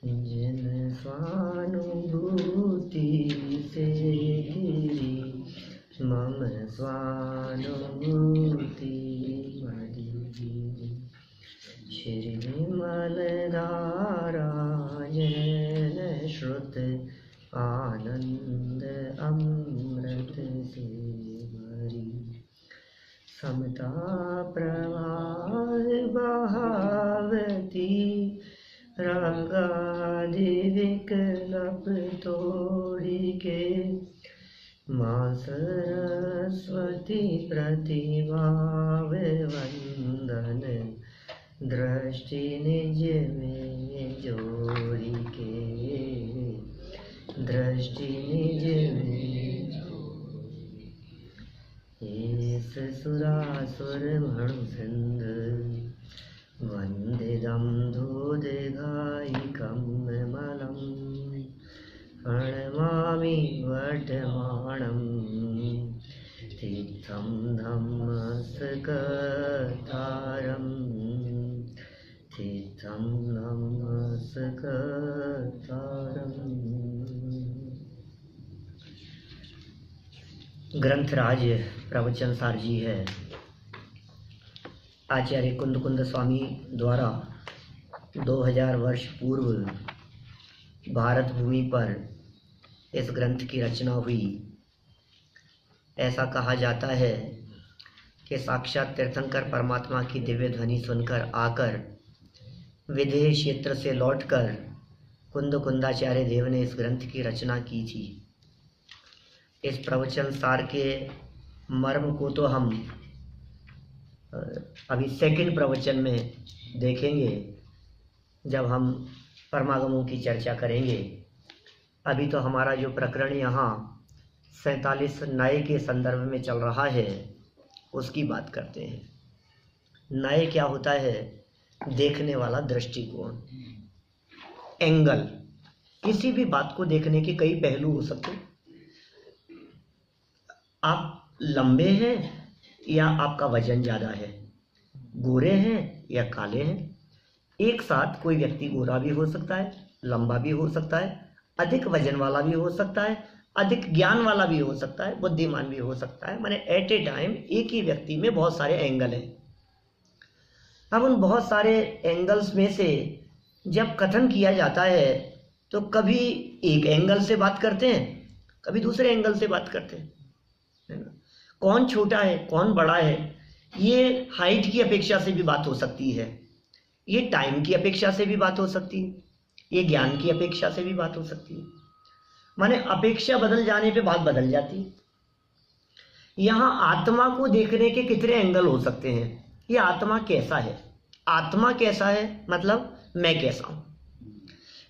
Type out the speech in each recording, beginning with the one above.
जिन स्वानुभूति से गिरी मम स्वानुभूति मरी। श्री विमल धारा जैन श्रुत आनंद अमृत से भरी। समता प्रवाह बहावती रागादि विकल्प तोड़ी के। माँ सरस्वती प्रतिभाव वंदन दृष्टि निज में जोड़ी के। दृष्टि निज में ईश सुरासुर मणु सिंध वंदिदं दूधघायिकं मलं। प्रणमामि वर्धमानं तीर्थं धम्मस्कतारं। तीर्थं धम्मस्कतारं। ग्रंथराज प्रवचन सार जी है। आचार्य कुंद स्वामी द्वारा 2000 वर्ष पूर्व भारत भूमि पर इस ग्रंथ की रचना हुई। ऐसा कहा जाता है कि साक्षात तीर्थंकर परमात्मा की दिव्य ध्वनि सुनकर आकर विदेह क्षेत्र से लौटकर कुंदाचार्य देव ने इस ग्रंथ की रचना की थी। इस प्रवचन सार के मर्म को तो हम अभी सेकंड प्रवचन में देखेंगे जब हम परमागमों की चर्चा करेंगे। अभी तो हमारा जो प्रकरण यहाँ 47 नए के संदर्भ में चल रहा है उसकी बात करते हैं। नए क्या होता है? देखने वाला दृष्टिकोण, एंगल। किसी भी बात को देखने के कई पहलू हो सकते हैं। आप लंबे हैं या आपका वजन ज़्यादा है, गोरे हैं या काले हैं। एक साथ कोई व्यक्ति गोरा भी हो सकता है, लंबा भी हो सकता है, अधिक वजन वाला भी हो सकता है, अधिक ज्ञान वाला भी हो सकता है, बुद्धिमान भी हो सकता है। माने एट ए टाइम एक ही व्यक्ति में बहुत सारे एंगल हैं। अब उन बहुत सारे एंगल्स में से जब कथन किया जाता है तो कभी एक एंगल से बात करते हैं, कभी दूसरे एंगल से बात करते हैं, है ना। कौन छोटा है कौन बड़ा है, ये हाइट की अपेक्षा से भी बात हो सकती है, ये टाइम की अपेक्षा से भी बात हो सकती है, ये ज्ञान की अपेक्षा से भी बात हो सकती है। माने अपेक्षा बदल जाने पे बात बदल जाती है। यहाँ आत्मा को देखने के कितने एंगल हो सकते हैं। ये आत्मा कैसा है, आत्मा कैसा है मतलब मैं कैसा हूँ।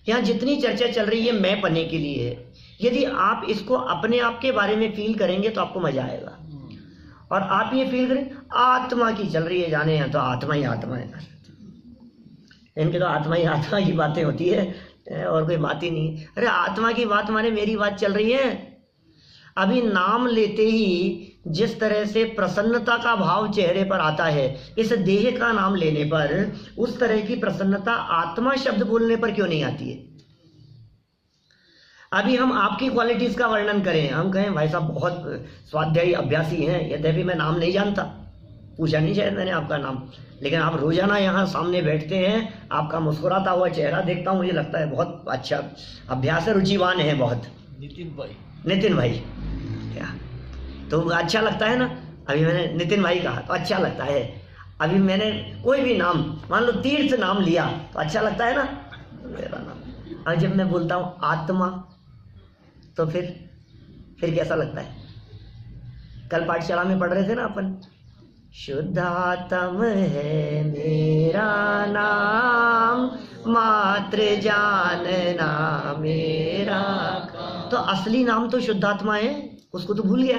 यहाँ जितनी चर्चा चल रही है मैं पने के लिए है। यदि आप इसको अपने आप के बारे में फील करेंगे तो आपको मजा आएगा। और आप ये फील करें आत्मा की चल रही है जाने हैं तो आत्मा ही आत्मा है। इनके तो आत्मा ही आत्मा की बातें होती है और कोई बात ही नहीं। अरे आत्मा की बात माने मेरी बात चल रही है। अभी नाम लेते ही जिस तरह से प्रसन्नता का भाव चेहरे पर आता है, इस देह का नाम लेने पर उस तरह की प्रसन्नता आत्मा शब्द बोलने पर क्यों नहीं आती है। अभी हम आपकी क्वालिटीज का वर्णन करें, हम कहें भाई साहब बहुत स्वाध्यायी अभ्यासी हैं, यद्यपि मैं नाम नहीं जानता, पूछा नहीं शायद मैंने आपका नाम, लेकिन आप रोजाना यहाँ सामने बैठते हैं, आपका मुस्कुराता हुआ चेहरा देखता हूँ, मुझे लगता है बहुत अच्छा अभ्यास है, रुचिवान है बहुत। नितिन भाई क्या तो अच्छा लगता है ना। अभी मैंने नितिन भाई कहा तो अच्छा लगता है। अभी मैंने कोई भी नाम मान लो तीर्थ नाम लिया तो अच्छा लगता है ना मेरा नाम। और जब मैं बोलता हूँ आत्मा तो फिर कैसा लगता है। कल पाठशाला में पढ़ रहे थे ना अपन, शुद्धात्म है मेरा नाम, मात्र जानना मेरा। तो असली नाम तो शुद्धात्मा है, उसको तो भूल गया।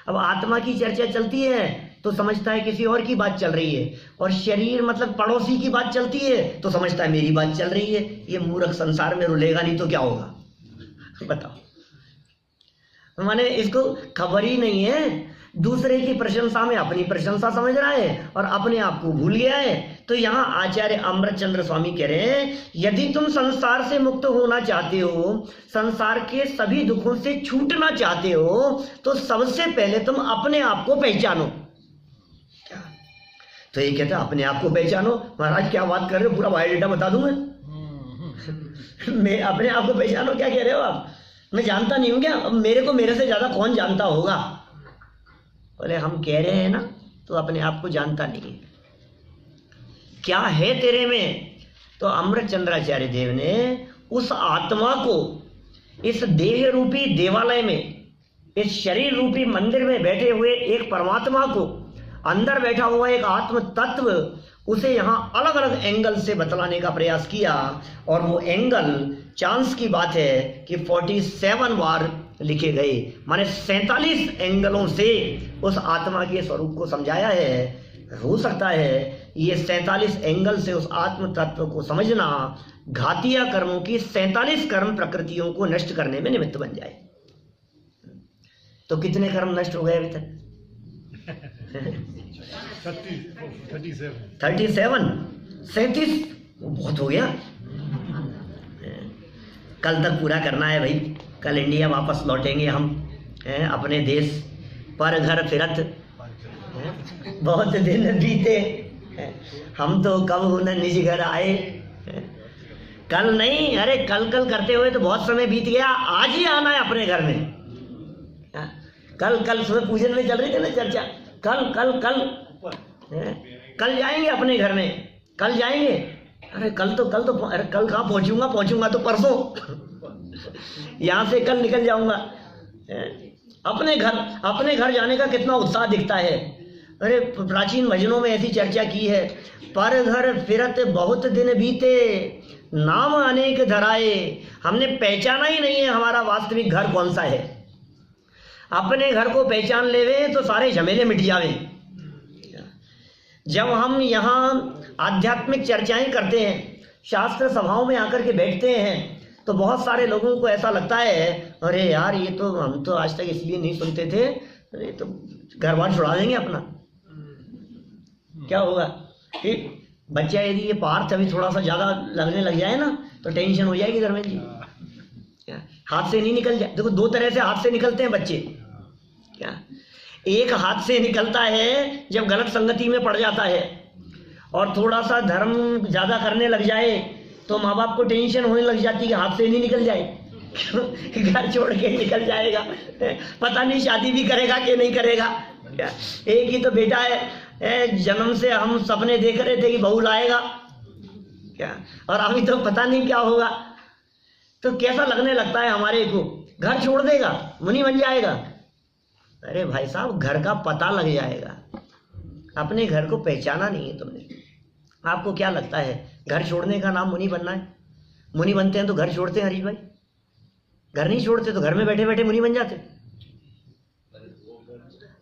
अब आत्मा की चर्चा चलती है तो समझता है किसी और की बात चल रही है, और शरीर मतलब पड़ोसी की बात चलती है तो समझता है मेरी बात चल रही है। ये मूर्ख संसार में रुलेगा नहीं तो क्या होगा बताओ। माने इसको खबर ही नहीं है दूसरे की प्रशंसा में अपनी प्रशंसा समझ रहा है और अपने आप को भूल गया है। तो यहाँ आचार्य अमृतचंद्र स्वामी कह रहे हैं, यदि तुम संसार से मुक्त होना चाहते हो, संसार के सभी दुखों से छूटना चाहते हो, तो सबसे पहले तुम अपने आप को पहचानो। क्या? तो ये कहते हैं अपने आप को पहचानो। महाराज क्या बात कर रहे हो, पूरा बायोडेटा बता दूं मैं अपने आप को पहचानो, क्या कह रहे हो आप? मैं जानता नहीं हूं क्या? अब मेरे को मेरे से ज्यादा कौन जानता होगा? बोले हम कह रहे हैं ना, तो अपने आप को जानता नहीं है। क्या है तेरे में? तो अमृतचंद्राचार्य देव ने उस आत्मा को इस देह रूपी देवालय में, इस शरीर रूपी मंदिर में बैठे हुए एक परमात्मा को, अंदर बैठा हुआ एक आत्म तत्व, उसे यहाँ अलग अलग एंगल से बतलाने का प्रयास किया। और वो एंगल, चांस की बात है कि 47 बार लिखे गए, माने 47 एंगलों से उस आत्मा के स्वरूप को समझाया है। हो सकता है ये 47 एंगल से उस आत्म तत्व को समझना घातिया कर्मों की 47 कर्म प्रकृतियों को नष्ट करने में निमित्त बन जाए। तो कितने कर्म नष्ट हो गए अभी तक? 37 बहुत हो गया। कल तक पूरा करना है भाई, कल इंडिया वापस लौटेंगे हम अपने देश। पर घर फिरत बहुत दिन बीते, हम तो कब उन्हें निज घर आए। कल नहीं, अरे कल कल करते हुए तो बहुत समय बीत गया, आज ही आना है अपने घर में। कल सुबह पूजन में चल रही थी ना चर्चा, कल जाएंगे अपने घर में, कल जाएंगे। अरे कल तो अरे कल कहाँ पहुंचूंगा तो परसों यहाँ से कल निकल जाऊंगा। अपने घर जाने का कितना उत्साह दिखता है। अरे प्राचीन भजनों में ऐसी चर्चा की है, पर घर फिरत बहुत दिन बीते, नाम अनेक धराए। हमने पहचाना ही नहीं है हमारा वास्तविक घर कौन सा है। अपने घर को पहचान लेवे तो सारे झमेले मिट जावे। जब हम यहाँ आध्यात्मिक चर्चाएं करते हैं, शास्त्र सभाओं में आकर के बैठते हैं, तो बहुत सारे लोगों को ऐसा लगता है, अरे यार ये तो हम तो आज तक इसलिए नहीं सुनते थे, अरे तो घर बार छुड़ा देंगे अपना। क्या होगा कि बच्चा यदि ये पार्थ अभी थोड़ा सा ज़्यादा लगने लग जाए ना, तो टेंशन हो जाएगी धर्मेंद्र जी। हाथ से नहीं निकल जाए। देखो दो तरह से हाथ से निकलते हैं बच्चे। क्या? एक हाथ से निकलता है जब गलत संगति में पड़ जाता है और थोड़ा सा धर्म ज़्यादा करने लग जाए, तो माँ बाप को टेंशन होने लग जाती है कि हाथ से नहीं निकल जाए, घर छोड़ के निकल जाएगा, पता नहीं शादी भी करेगा कि नहीं करेगा। एक ही तो बेटा है, जन्म से हम सपने देख रहे थे कि बहू लाएगा क्या, और अभी तो पता नहीं क्या होगा। तो कैसा लगने लगता है हमारे को, घर छोड़ देगा, मुनि बन जाएगा। अरे भाई साहब, घर का पता लग जाएगा, अपने घर को पहचाना नहीं है तुमने। आपको क्या लगता है घर छोड़ने का नाम मुनि बनना है? मुनि बनते हैं तो घर छोड़ते हैं हरीश भाई? घर नहीं छोड़ते तो घर में बैठे बैठे मुनि बन जाते।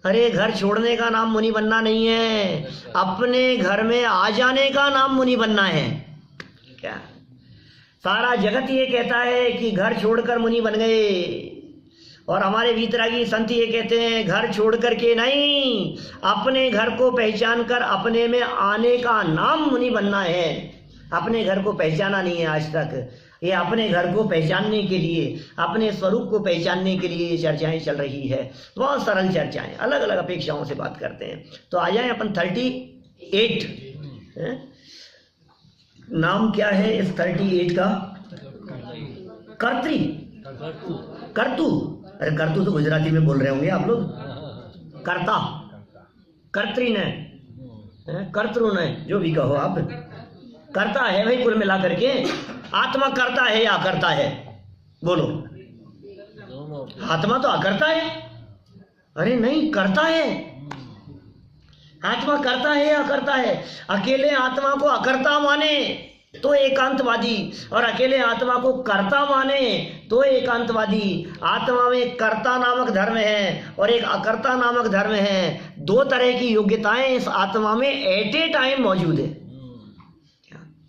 अरे घर छोड़ने का नाम मुनि बनना नहीं है, अपने घर में आ जाने का नाम मुनि बनना है। क्या? सारा जगत ये कहता है कि घर छोड़कर मुनि बन गए, और हमारे वीतरागी संत ये कहते हैं घर छोड़ कर के नहीं, अपने घर को पहचान कर अपने में आने का नाम मुनि बनना है। अपने घर को पहचाना नहीं है आज तक। ये अपने घर को पहचानने के लिए, अपने स्वरूप को पहचानने के लिए ये चर्चाएं चल रही है। बहुत सरल चर्चाएं, अलग अलग अपेक्षाओं से बात करते हैं। तो आ जाए अपन 38 नाम क्या है इस 38 का? कर्तु। अरे कर्तु तो गुजराती में बोल रहे होंगे आप लोग। कर्ता, कर्त्री ने, कर्तृ ने, जो भी कहो आप, करता है भाई। कुल मिला करके आत्मा करता है या करता है? बोलो। आत्मा तो अकर्ता है। अरे नहीं, करता है। आत्मा करता है या करता है? अकेले आत्मा को अकर्ता माने तो एकांतवादी, और अकेले आत्मा को कर्ता माने तो एकांतवादी। आत्मा में कर्ता नामक धर्म है और एक अकर्ता नामक धर्म है। दो तरह की योग्यताएं इस आत्मा में एट ए टाइम मौजूद है।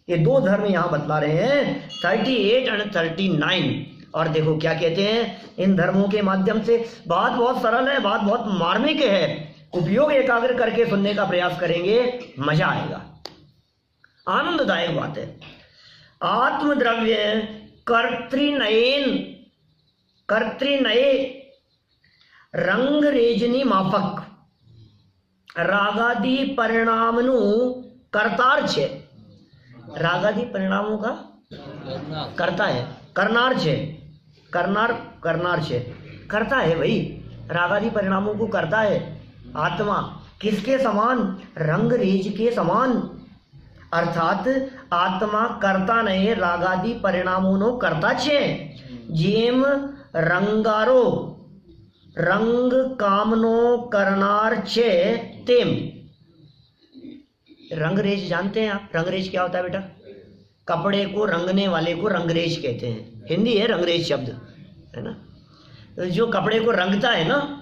ये दो धर्म यहां बतला रहे हैं 38 और 39। और देखो क्या कहते हैं, इन धर्मों के माध्यम से बात बहुत सरल है, बात बहुत मार्मिक है, उपयोग एकाग्र करके सुनने का प्रयास करेंगे, मजा आएगा, आनंददायक बात है। आत्मद्रव्य कर्तृनये रंग रेजनी माफक रागादि परिणामनु कर्तार छे। रागादि परिणामों का करता है, करनार छे, करनार छे, करता है भाई, रागादि परिणामों को करता है आत्मा। किसके समान? रंग रेज के समान, अर्थात आत्मा करता नहीं, रागादि परिणामों करता छे। जेम रंगारो रंग कामनो करनार छे तेम। रंगरेज जानते हैं आप? रंगरेज क्या होता है बेटा? कपड़े को रंगने वाले को रंगरेज कहते हैं, हिंदी है रंगरेज शब्द, है ना। तो जो कपड़े को रंगता है ना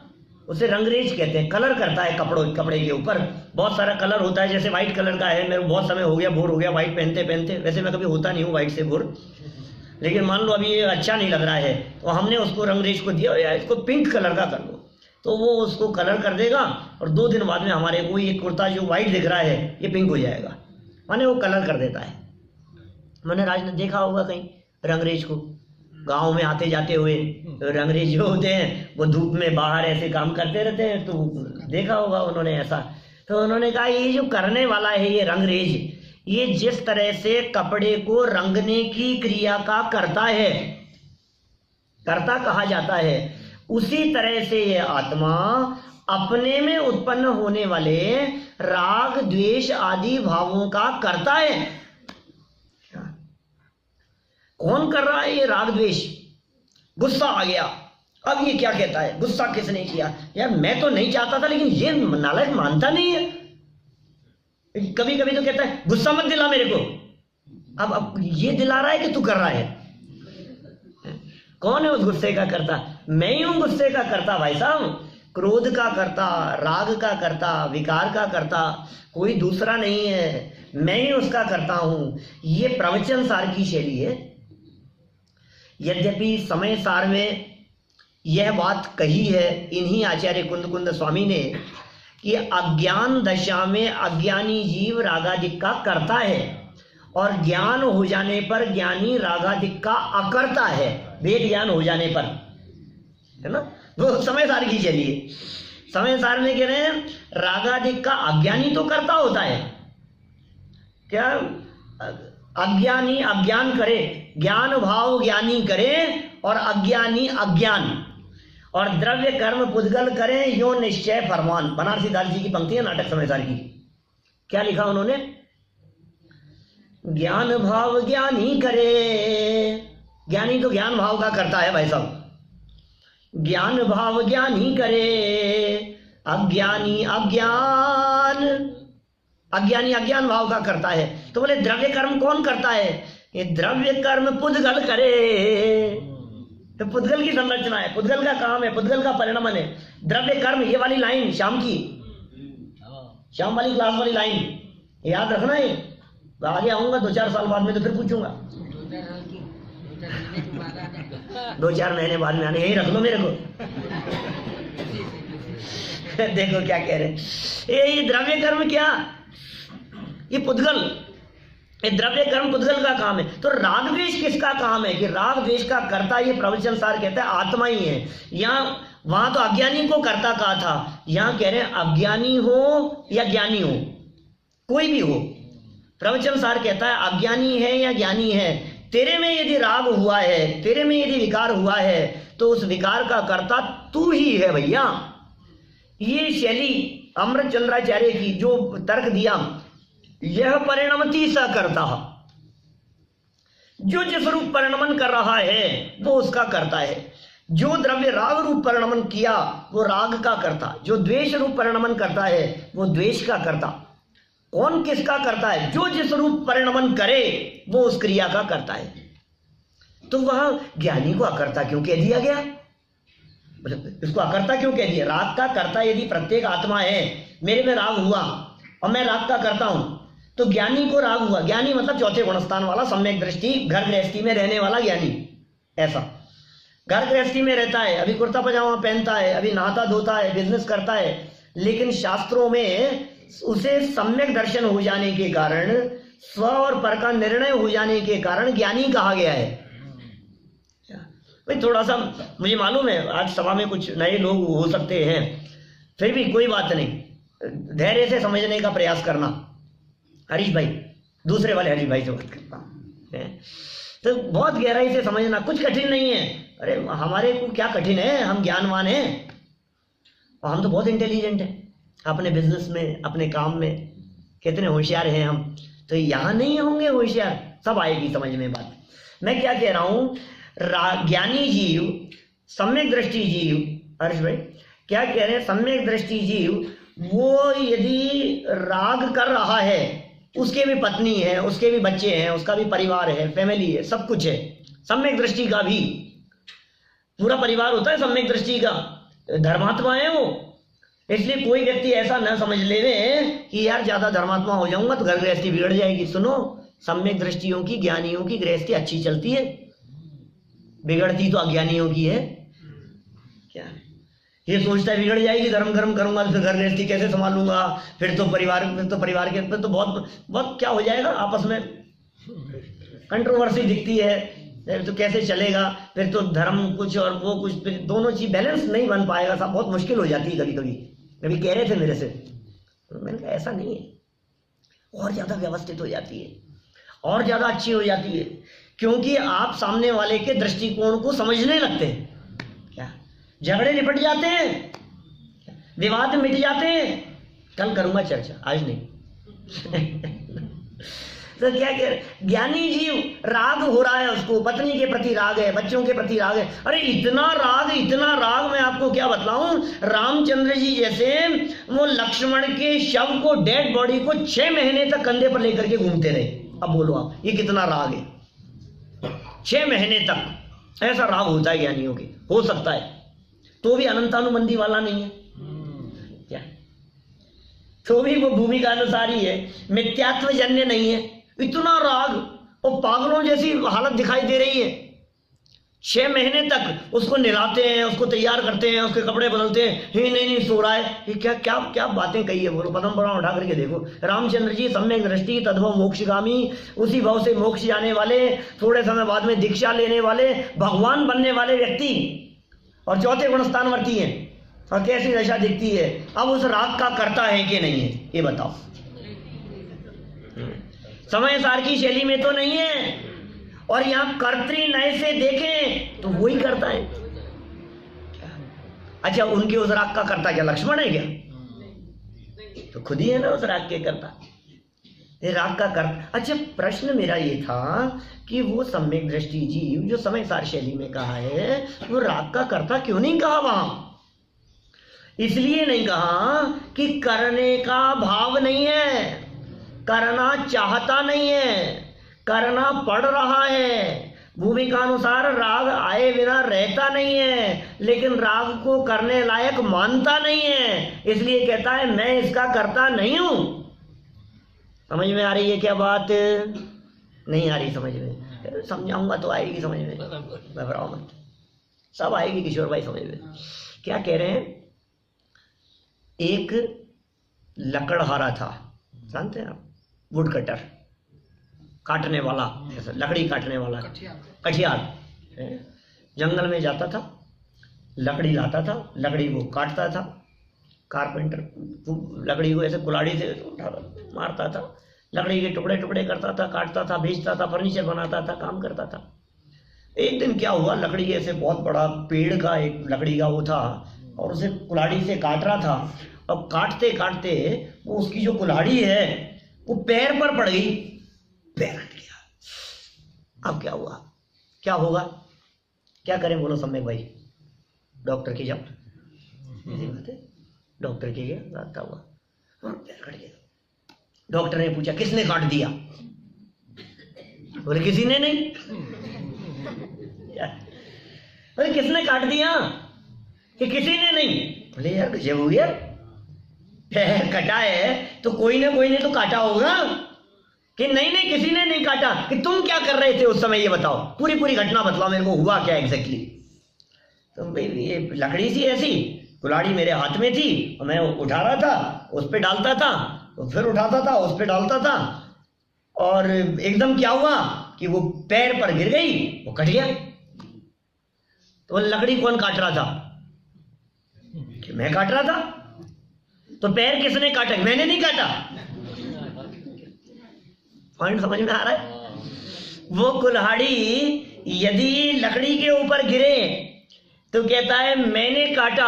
उसे रंगरेज कहते हैं, कलर करता है कपड़े के ऊपर। बहुत सारा कलर होता है, जैसे व्हाइट कलर का है, मेरे बहुत समय हो गया, बोर हो गया व्हाइट पहनते पहनते। वैसे मैं कभी होता नहीं हूँ व्हाइट से बोर, लेकिन मान लो अभी ये अच्छा नहीं लग रहा है तो हमने उसको रंगरेज को दिया, या इसको पिंक कलर का कर दो, तो वो उसको कलर कर देगा और 2 दिन बाद में हमारे को ये कुर्ता जो व्हाइट दिख रहा है ये पिंक हो जाएगा, माने वो कलर कर देता है। मैंने राज ने देखा होगा कहीं रंगरेज को, गांव में आते जाते हुए रंगरेज जो होते हैं वो धूप में बाहर ऐसे काम करते रहते हैं, तो देखा होगा उन्होंने ऐसा। तो उन्होंने कहा ये जो करने वाला है ये रंगरेज, ये जिस तरह से कपड़े को रंगने की क्रिया का करता है, कर्ता कहा जाता है, उसी तरह से ये आत्मा अपने में उत्पन्न होने वाले राग द्वेष आदि भावों का करता है। कौन कर रहा है ये राग द्वेष? गुस्सा आ गया, अब ये क्या कहता है, गुस्सा किसने किया? यार मैं तो नहीं चाहता था, लेकिन ये नालायक मानता नहीं है। कभी कभी तो कहता है गुस्सा मत दिला मेरे को, अब ये दिला रहा है कि तू कर रहा है। कौन है उस गुस्से का करता? मैं ही हूं गुस्से का करता भाई साहब, क्रोध का करता, राग का करता, विकार का करता, कोई दूसरा नहीं है, मैं ही उसका करता हूं। ये प्रवचन सार की शैली है। यद्यपि समय सार में यह बात कही है इन्हीं आचार्य कुंद स्वामी ने कि अज्ञान दशा में अज्ञानी जीव रागादिक का करता है और ज्ञान हो जाने पर ज्ञानी रागादिक का अकर्ता है। वेद ज्ञान हो जाने पर, है ना, वो समय सार की चलिए। समय सार में कह रहे हैं रागादिक का अज्ञानी तो करता होता है, क्या अज्ञानी अज्ञान करे, ज्ञान भाव ज्ञानी करे और अज्ञानी अज्ञान, और द्रव्य कर्म पुद्गल करें यो निश्चय फरमान। बनारसी दास जी की पंक्ति है नाटक समय सार की। क्या लिखा उन्होंने? ज्ञान भाव ज्ञानी करे, ज्ञानी तो ज्ञान भाव का करता है भाई साहब, ज्ञान भाव ज्ञानी करे, अज्ञानी अज्ञान, अज्ञानी अज्ञान भाव का करता है। तो बोले द्रव्य कर्म कौन करता है? ये द्रव्य कर्म पुद्गल करे। तो पुद्गल की संरचना है, पुद्गल का काम है, पुद्गल का परिणमन है। द्रव्य कर्म, ये वाली लाइन शाम की, शाम वाली क्लास वाली लाइन याद रखना है। आगे आऊंगा 2-4 साल बाद में तो फिर पूछूंगा, 2-4 महीने बाद में आने, यही रख लो मेरे को। देखो क्या कह रहे, ये द्रव्य कर्म क्या, ये पुद्गल, ये द्रव्य कर्म पुद्गल का काम है। तो राग द्वेष किसका काम है? कि राग द्वेष का करता ये प्रवचन सार कहता है आत्मा ही है। यहाँ वहां तो अज्ञानी को करता कहा था, यहाँ कह रहे हैं अज्ञानी हो या ज्ञानी हो, कोई भी हो। प्रवचन सार कहता है अज्ञानी है या ज्ञानी है, तेरे में यदि राग हुआ है, तेरे में यदि विकार हुआ है, तो उस विकार का कर्ता तू ही है भैया। ये शैली अमृत चंद्राचार्य की जो तर्क दिया, यह परिणमति सा करता, जो जिस रूप परिणमन कर रहा है वो उसका करता है। जो द्रव्य राग रूप परिणमन किया वो राग का करता, जो द्वेष रूप परिणमन करता है वो द्वेष का करता। कौन किसका करता है? जो जिस रूप परिणमन करे वो उस क्रिया का करता है। तो वह ज्ञानी को अकर्ता क्यों कह दिया गया? इसको अकर्ता क्यों कह दिया? राग का कर्ता यदि प्रत्येक आत्मा है, मेरे में राग हुआ और मैं राग का करता हूं, तो ज्ञानी को राग हुआ। ज्ञानी मतलब चौथे गुणस्थान वाला, सम्यक दृष्टि, घर गृहस्थी में रहने वाला ज्ञानी, ऐसा। घर गृहस्थी में रहता है, अभी कुर्ता पजामा पहनता है, अभी नहाता धोता है, बिजनेस करता है, लेकिन शास्त्रों में उसे सम्यक दर्शन हो जाने के कारण, स्व और पर का निर्णय हो जाने के कारण ज्ञानी कहा गया है। भाई थोड़ा सा मुझे मालूम है आज सभा में कुछ नए लोग हो सकते हैं, फिर भी कोई बात नहीं, धैर्य से समझने का प्रयास करना। हरीश भाई, दूसरे वाले हरीश भाई से बात करता है, तो बहुत गहराई से समझना, कुछ कठिन नहीं है। अरे हमारे को क्या कठिन है, हम ज्ञानवान हैं और हम तो बहुत इंटेलिजेंट हैं अपने बिजनेस में, अपने काम में, कितने होशियार हैं हम। तो यहाँ नहीं होंगे होशियार, सब आएगी समझ में बात। मैं क्या कह रहा हूँ, ज्ञानी जीव, सम्यक दृष्टि जीव, हर्ष भाई क्या कह रहे हैं, सम्यक दृष्टि जीव वो यदि राग कर रहा है, उसके भी पत्नी है, उसके भी बच्चे हैं, उसका भी परिवार है, फैमिली है, सब कुछ है, सम्यक दृष्टि का भी पूरा परिवार होता है सम्यक दृष्टि का, धर्मात्मा है वो। इसलिए कोई व्यक्ति ऐसा न समझ लेवे कि यार ज्यादा धर्मात्मा हो जाऊंगा तो घर गृहस्थी बिगड़ जाएगी। सुनो, सम्यक दृष्टियों की, ज्ञानियों की गृहस्थी अच्छी चलती है, बिगड़ती तो अज्ञानियों की है। क्या ये सोचता है बिगड़ जाएगी, धर्म कर्म करूंगा तो घर गृहस्थी कैसे संभालूंगा, फिर तो परिवार के तो बहुत क्या हो जाएगा, आपस में कंट्रोवर्सी दिखती है, तो कैसे चलेगा, फिर तो धर्म कुछ और वो कुछ, फिर दोनों चीज बैलेंस नहीं बन पाएगा, सब बहुत मुश्किल हो जाती है। कभी कह रहे थे मेरे से, मैंने कहा ऐसा नहीं है, और ज्यादा व्यवस्थित हो जाती है, और ज्यादा अच्छी हो जाती है, क्योंकि आप सामने वाले के दृष्टिकोण को समझने लगते हैं। क्या झगड़े निपट जाते हैं, विवाद मिट जाते हैं। कल करूंगा चर्चा, आज नहीं। तो क्या कह रहे, ज्ञानी जीव राग हो रहा है, उसको पत्नी के प्रति राग है, बच्चों के प्रति राग है। अरे इतना राग मैं आपको क्या बतलाऊं। रामचंद्र जी जैसे वो लक्ष्मण के शव को, डेड बॉडी को 6 महीने तक कंधे पर लेकर के घूमते रहे। अब बोलो आप, ये कितना राग है। 6 महीने तक ऐसा राग होता है ज्ञानियों के, हो सकता है, तो भी अनंतानुबंधी वाला नहीं है क्या, तो भी वो भूमिका अनुसारी है, मिथ्यात्व जन्य नहीं है। इतना राग और पागलों जैसी हालत दिखाई दे रही है। 6 महीने तक उसको नहलाते हैं, उसको तैयार करते हैं, उसके कपड़े बदलते हैं, ही नहीं सो रहा है। ये क्या क्या क्या बातें कही है, बोलो पदम पुराण उठा करके देखो। रामचंद्र जी सम्यक दृष्टि, तद्भव मोक्षगामी, उसी भाव से मोक्ष जाने वाले, थोड़े समय बाद में दीक्षा लेने वाले, भगवान बनने वाले व्यक्ति, और चौथे गुणस्थानवर्ती हैं, और कैसी दशा दिखती है। अब उस राग का करता है कि नहीं है, ये बताओ। समय सार की शैली में तो नहीं है, और यहां कर्तृ नय से देखें तो वही करता है। अच्छा, उनके उस राग का करता क्या लक्ष्मण है क्या? तो खुद ही है ना उस राग के करता, ये राग का कर। अच्छा, प्रश्न मेरा ये था कि वो सम्यक दृष्टि जीव जो समय सार शैली में कहा है, वो राग का करता क्यों नहीं कहा वहां? इसलिए नहीं कहा कि करने का भाव नहीं है, करना चाहता नहीं है, करना पड़ रहा है। भूमिका अनुसार राग आए बिना रहता नहीं है, लेकिन राग को करने लायक मानता नहीं है, इसलिए कहता है मैं इसका करता नहीं हूं। समझ में आ रही है क्या बात? नहीं आ रही समझ में? समझाऊंगा तो आएगी समझ में, घबराओ मत, सब आएगी किशोर भाई समझ में। क्या कह रहे हैं, एक लकड़हारा था, जानते हैं आप, वुड कटर, काटने वाला, लकड़ी काटने वाला, कठियार, जंगल में जाता था, लकड़ी लाता था, लकड़ी को काटता था, कारपेंटर लकड़ी को ऐसे कुल्हाड़ी से मारता था, लकड़ी के टुकड़े टुकड़े करता था, काटता था, बेचता था, फर्नीचर बनाता था, काम करता था। एक दिन क्या हुआ, लकड़ी ऐसे बहुत बड़ा पेड़ का एक लकड़ी का वो था, और उसे कुल्हाड़ी से काट रहा था, और काटते काटते वो उसकी जो कुल्हाड़ी है वो पैर पर पड़ गई, पैर हट गया। अब क्या हुआ, क्या होगा, क्या करें बोलो सम्यक भाई? डॉक्टर की जाओ, डॉक्टर के गया, रास्ता हुआ, पैर कट गया। डॉक्टर ने पूछा किसने काट दिया? बोले किसी ने नहीं। बोले किसने काट दिया? कि किसी ने नहीं। बोले यार गजब हो गया, पैर कटा है तो कोई ने तो काटा होगा। कि नहीं किसी ने नहीं काटा। कि तुम क्या कर रहे थे उस समय, ये बताओ, पूरी घटना बतलाओ मेरे को, हुआ क्या एग्जैक्टली? तो भाई ये लकड़ी सी ऐसी कुल्हाड़ी मेरे हाथ में थी और मैं उठा रहा था, उस पर डालता था, तो फिर उठाता था, उस पर डालता था, और एकदम क्या हुआ कि वो पैर पर गिर गई, वो कट गया। तो लकड़ी कौन काट रहा था? कि मैं काट रहा था। तो पैर किसने काटा? मैंने नहीं काटा। पॉइंट समझ में आ रहा है? वो कुल्हाड़ी यदि लकड़ी के ऊपर गिरे तो कहता है मैंने काटा,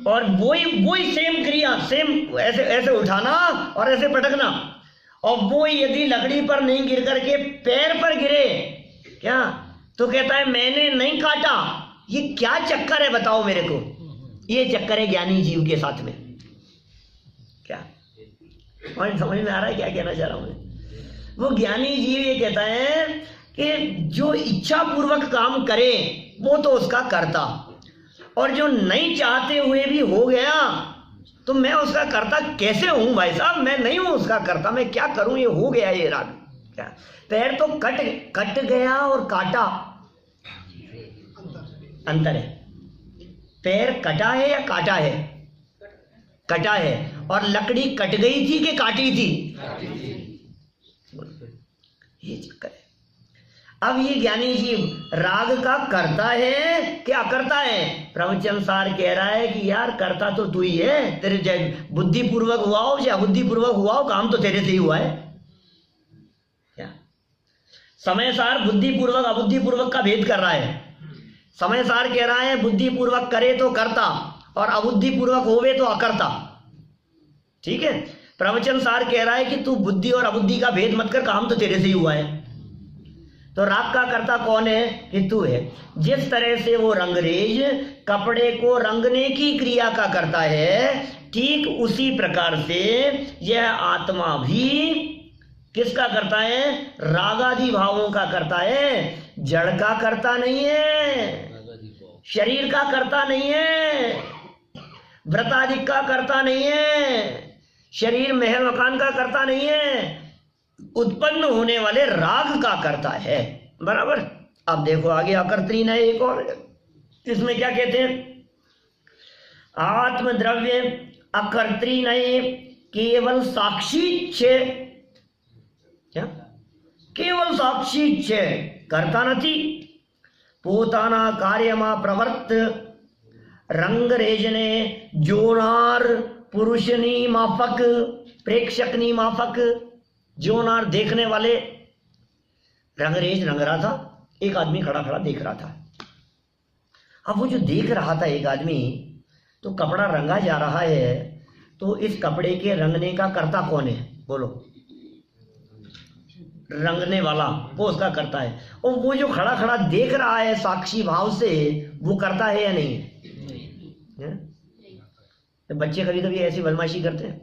और वही सेम क्रिया, सेम ऐसे ऐसे उठाना और ऐसे पटकना, और वो यदि लकड़ी पर नहीं गिर करके पैर पर गिरे क्या, तो कहता है मैंने नहीं काटा। ये क्या चक्कर है बताओ मेरे को? ये चक्कर है ज्ञानी जीव के साथ में। क्या पॉइंट समझ में आ रहा है क्या कहना चाह रहा हूं मैं? वो ज्ञानी जीव ये कहता है कि जो इच्छा पूर्वक काम करे वो तो उसका कर्ता, और जो नहीं चाहते हुए भी हो गया तो मैं उसका कर्ता कैसे हूं भाई साहब? मैं नहीं हूं उसका कर्ता, मैं क्या करूं? ये हो गया ये राग। क्या पैर तो कट गया और काटा, अंतर है। पैर कटा है या काटा है? कटा है। और लकड़ी कट गई थी कि काटी थी? ये चक्कर है। अब ये ज्ञानी जीव राग का करता है कि अकर्ता है? प्रवचन सार कह रहा है कि यार करता तो तू ही है, तेरे बुद्धि पूर्वक हुआ हो या अबुद्धि पूर्वक हुआ हो, काम तो तेरे से ही हुआ है। क्या समय सार बुद्धि पूर्वक अबुद्धि पूर्वक का भेद कर रहा है। समय सार कह रहा है बुद्धि पूर्वक करे तो करता और अबुद्धि पूर्वक होवे तो अकर्ता। ठीक है। प्रवचन सार कह रहा है कि तू बुद्धि और अबुद्धि का भेद मत कर, काम तो तेरे से ही हुआ है। तो राग का कर्ता कौन है? कि तू है। जिस तरह से वो रंगरेज कपड़े को रंगने की क्रिया का करता है, ठीक उसी प्रकार से यह आत्मा भी किसका करता है? रागादि भावों का करता है। जड़ का करता नहीं है, शरीर का करता नहीं है, व्रतादिक का करता नहीं है, शरीर महल मकान का करता नहीं है, उत्पन्न होने वाले राग का करता है। बराबर। अब देखो आगे अकर्त्री नए एक और, इसमें क्या कहते हैं? आत्मद्रव्य अकर्त्री नए केवल साक्षी छे। क्या? केवल साक्षी छे, करता नहीं। पोताना कार्यमा प्रवर्त रंगरेजने जोनार पुरुषनी माफक प्रेक्षकनी माफक। जोनार देखने वाले, रंगरेज रंग रहा था, एक आदमी खड़ा खड़ा देख रहा था। अब वो जो देख रहा था एक आदमी, तो कपड़ा रंगा जा रहा है, तो इस कपड़े के रंगने का कर्ता कौन है? बोलो। रंगने वाला, वो उसका करता है। और वो जो खड़ा खड़ा देख रहा है साक्षी भाव से, वो करता है या नहीं है? तो बच्चे कभी कभी ऐसी बदमाशी करते हैं।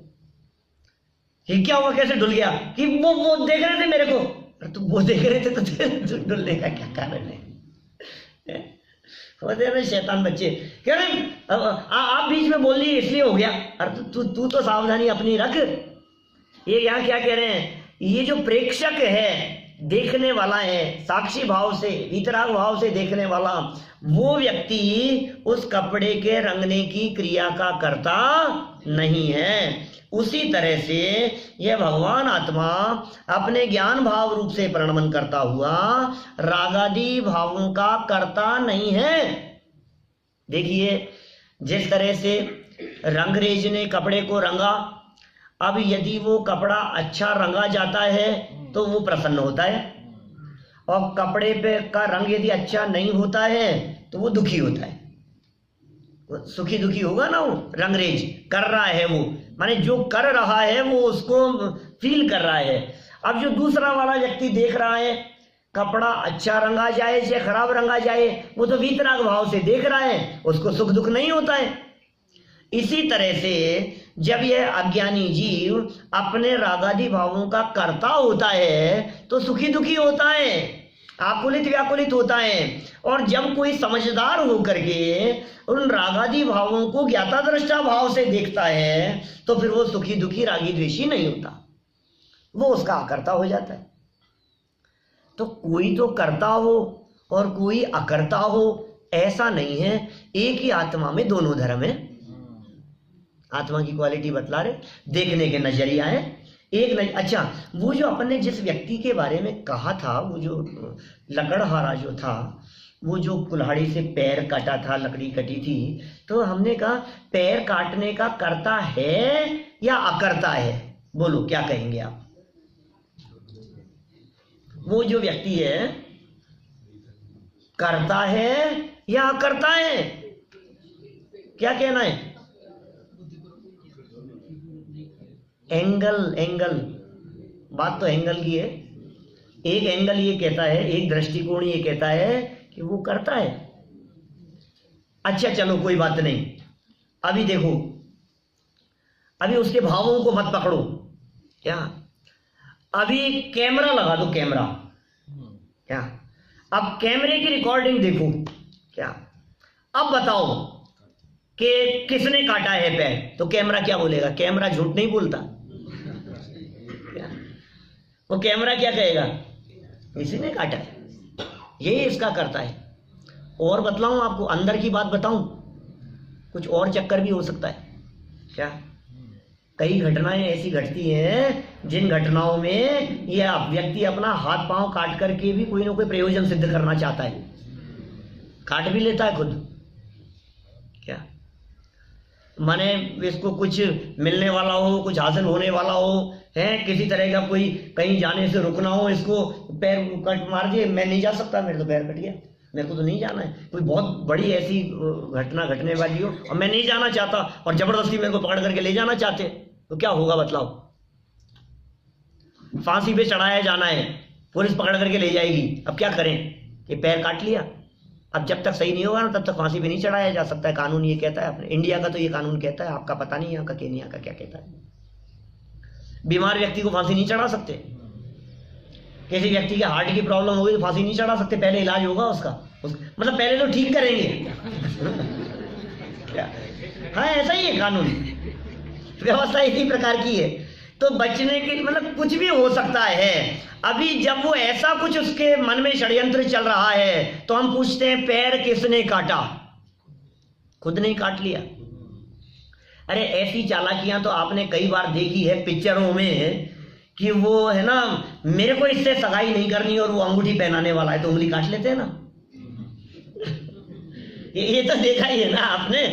ये क्या हुआ, कैसे डुल गया? कि वो देख रहे थे मेरे को। तो वो देख रहे थे तो डुलने का क्या कारण है? होते हैं ना शैतान बच्चे, कह रहे आप बीच में बोल लिए इसलिए हो गया। अरे तू तो सावधानी अपनी रख। ये यहाँ क्या कह रहे हैं? ये जो प्रेक्षक है, देखने वाला है, साक्षी भाव से, वितराग भाव से देखने वाला, वो व्यक्ति उस कपड़े के रंगने की क्रिया का कर्ता नहीं है। उसी तरह से यह भगवान आत्मा अपने ज्ञान भाव रूप से प्रणमन करता हुआ रागादि भावों का कर्ता नहीं है। देखिए, जिस तरह से रंगरेज ने कपड़े को रंगा, अब यदि वो कपड़ा अच्छा रंगा जाता है तो वो प्रसन्न होता है, और कपड़े पे का रंग यदि अच्छा नहीं होता है तो वो दुखी होता है। वो सुखी दुखी होगा ना। वो रंगरेज कर रहा है, वो माने जो कर रहा है वो उसको फील कर रहा है। अब जो दूसरा वाला व्यक्ति देख रहा है, कपड़ा अच्छा रंगा जाए चाहे खराब रंगा जाए, वो तो वीतराग भाव से देख रहा है, उसको सुख दुख नहीं होता है। इसी तरह से जब यह अज्ञानी जीव अपने रागादि भावों का कर्ता होता है तो सुखी दुखी होता है, आकुलित व्याकुलित होता है। और जब कोई समझदार होकर के उन रागादि भावों को ज्ञाता दृष्टा भाव से देखता है तो फिर वो सुखी दुखी रागी द्वेषी नहीं होता, वो उसका अकर्ता हो जाता है। तो कोई तो कर्ता हो और कोई अकर्ता हो, ऐसा नहीं है, एक ही आत्मा में दोनों धर्म है। आत्मा की क्वालिटी बतला रहे, देखने के नजरिया है एक अच्छा, वो जो अपन ने जिस व्यक्ति के बारे में कहा था, वो जो लकड़हारा जो था, वो जो कुल्हाड़ी से पैर काटा था, लकड़ी कटी थी, तो हमने कहा पैर काटने का कर्ता है या अकर्ता है? बोलो क्या कहेंगे आप? वो जो व्यक्ति है करता है या अकर्ता है? क्या कहना है? एंगल बात तो एंगल की है। एक एंगल ये कहता है, एक दृष्टिकोण ये कहता है कि वो करता है। अच्छा चलो कोई बात नहीं, अभी देखो, अभी उसके भावों को मत पकड़ो। क्या? अभी कैमरा लगा दो, कैमरा, क्या अब कैमरे की रिकॉर्डिंग देखो, क्या अब बताओ कि किसने काटा है पैर, तो कैमरा क्या बोलेगा? कैमरा झूठ नहीं बोलता। वो कैमरा क्या कहेगा? इसी ने काटा है, ये इसका करता है। और बतलाऊं आपको, अंदर की बात बताऊं, कुछ और चक्कर भी हो सकता है। क्या? कई घटनाएं ऐसी घटती हैं जिन घटनाओं में यह व्यक्ति अपना हाथ पांव काट करके भी कोई ना कोई प्रयोजन सिद्ध करना चाहता है, काट भी लेता है खुद। क्या माने इसको कुछ मिलने वाला हो, कुछ हासिल होने वाला हो, है किसी तरह का कोई कहीं जाने से रुकना हो, इसको पैर कट मार दिए, मैं नहीं जा सकता, मेरे तो पैर कट गया, मेरे को तो नहीं जाना है। कोई बहुत बड़ी ऐसी घटना घटने वाली हो और मैं नहीं जाना चाहता और जबरदस्ती मेरे को पकड़ करके ले जाना चाहते, तो क्या होगा बतलाओ? फांसी पे चढ़ाया जाना है, पुलिस पकड़ करके ले जाएगी, अब क्या करें? ये पैर काट लिया, अब जब तक सही नहीं होगा ना तब तक फांसी पे नहीं चढ़ाया जा सकता है। कानून ये कहता है, अपने इंडिया का तो ये कानून कहता है, आपका पता नहीं यहाँ का केनिया का क्या कहता है। बीमार व्यक्ति को फांसी नहीं चढ़ा सकते, किसी व्यक्ति के हार्ट की प्रॉब्लम होगी तो फांसी नहीं चढ़ा सकते, पहले इलाज होगा उसका, मतलब पहले तो ठीक करेंगे। क्या? हाँ ऐसा ही है कानून, व्यवस्था इसी प्रकार की है। तो बचने के मतलब कुछ भी हो सकता है। अभी जब वो ऐसा कुछ उसके मन में षड्यंत्र चल रहा है तो हम पूछते हैं पैर किसने काटा? खुद नहीं काट लिया? अरे ऐसी चालाकियां तो आपने कई बार देखी है पिक्चरों में कि वो है ना, मेरे को इससे सगाई नहीं करनी और वो अंगूठी पहनाने वाला है तो उंगली काट लेते हैं ना। ये तो देखा ही है ना आपने।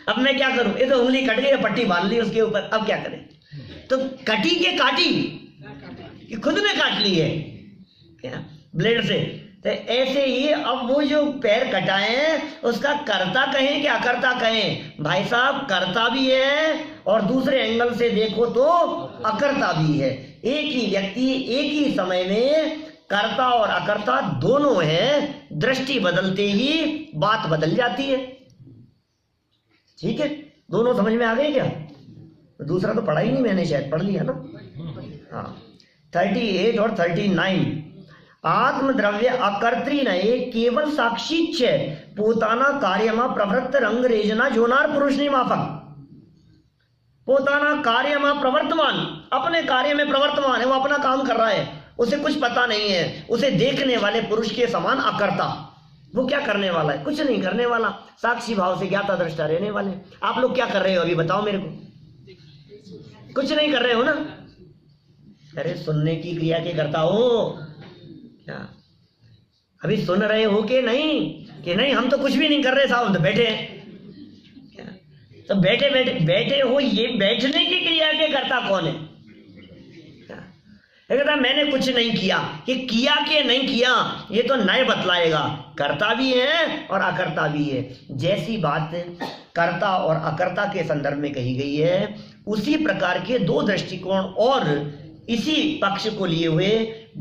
अब मैं क्या करूं, ये तो उंगली कट गई, पट्टी बांध ली उसके ऊपर, अब क्या करें? तो कटी के काटी कि खुद ने काट ली है क्या ब्लेड से? तो ऐसे ही अब वो जो पैर कटाए हैं उसका कर्ता कहें कि अकर्ता कहें? भाई साहब कर्ता भी है और दूसरे एंगल से देखो तो अकर्ता भी है। एक ही व्यक्ति एक ही समय में कर्ता और अकर्ता दोनों हैं, दृष्टि बदलते ही बात बदल जाती है। ठीक है, दोनों समझ में आ गए क्या? दूसरा तो पढ़ा ही नहीं मैंने, शायद पढ़ लिया ना। हाँ 38 और 39 आत्मद्रव्य अकर्त्री नये केवल साक्षी छे पोताना कार्यમાં પ્રવૃત્ત રંગ રેજના જોનાર પુરુષની માફક। पोताना कार्यમાં प्रवर्तमान, अपने कार्य में प्रवर्तमान है, वो अपना काम कर रहा है, उसे कुछ पता नहीं है। उसे देखने वाले पुरुष के समान अकर्ता, वो क्या करने वाला है? कुछ नहीं करने वाला, साक्षी भाव से ज्ञाता दृष्टा रहने वाले। आप लोग क्या कर रहे हो अभी बताओ मेरे को? कुछ नहीं कर रहे हो ना? अरे सुनने की क्रिया के करता हो क्या? अभी सुन रहे हो कि नहीं? कि नहीं हम तो कुछ भी नहीं कर रहे साहब, तो बैठे क्या? तो बैठे बैठे बैठे हो, ये बैठने की क्रिया के करता कौन है? कहता मैंने कुछ नहीं किया, कि किया कि नहीं किया ये तो नए बतलाएगा। कर्ता भी है और अकर्ता भी है। जैसी बात कर्ता और अकर्ता के संदर्भ में कही गई है उसी प्रकार के दो दृष्टिकोण और इसी पक्ष को लिए हुए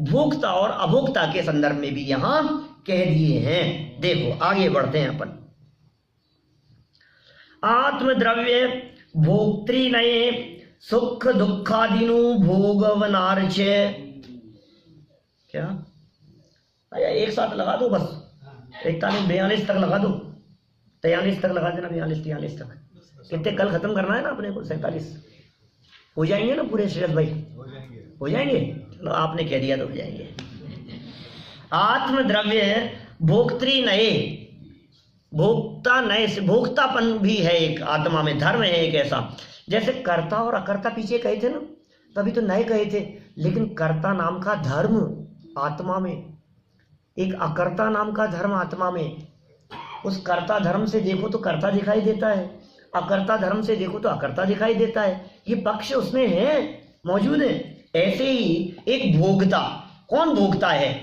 भोक्ता और अभोक्ता के संदर्भ में भी यहां कह दिए हैं। देखो आगे बढ़ते हैं अपन। आत्मद्रव्य भोक्त्री नये सुख दुखादिनु भोगवनार छे। क्या? अरे एक साथ लगा दो बस, 41-42 तक लगा दो, 43 तक लगा देना, 42-43 तक। कितने कल खत्म करना है ना अपने को? 47 हो जाएंगे ना पूरे श्रेयस भाई? हो जाएंगे। चलो आपने कह दिया तो हो जाएंगे। आत्मद्रव्य भोक्त्री नए, भोक्ता नए से भोक्तापन भी है एक आत्मा में, धर्म है एक ऐसा। जैसे कर्ता और अकर्ता पीछे कहे थे ना, तभी तो नए कहे थे, लेकिन कर्ता नाम का धर्म आत्मा में, एक अकर्ता नाम का धर्म आत्मा में। उस कर्ता धर्म से देखो तो कर्ता दिखाई देता है, अकर्ता धर्म से देखो तो अकर्ता दिखाई देता है। ये पक्ष उसमें है, मौजूद है। ऐसे ही एक भोगता, कौन भोगता है?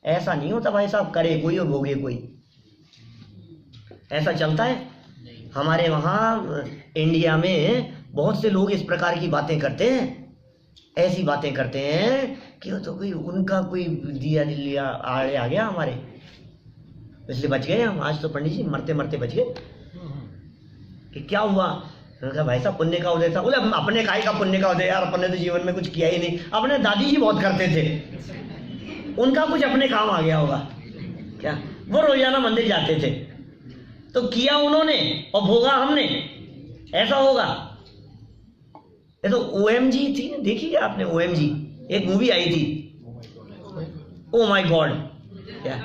ऐसा नहीं होता भाई साहब करे कोई और भोगे कोई, ऐसा चलता है? हमारे वहाँ इंडिया में बहुत से लोग इस प्रकार की बातें करते हैं, ऐसी बातें करते हैं कि तो कोई उनका कोई दिया लिया आड़े आ गया हमारे, इसलिए बच गए हम। आज तो पंडित जी मरते मरते बच गए। कि क्या हुआ? कहा भाई साहब पुण्य का उदय था। बोले अपने काय का पुण्य का उदय यार, अपन ने तो जीवन में कुछ किया ही नहीं। अपने दादी जी बहुत करते थे, उनका कुछ अपने काम आ गया होगा क्या? वो रोजाना मंदिर जाते थे, तो किया उन्होंने और भोगा हमने, ऐसा होगा? ये तो OMG थी, देखी क्या आपने? OMG एक मूवी आई थी, ओ माय गॉड, क्या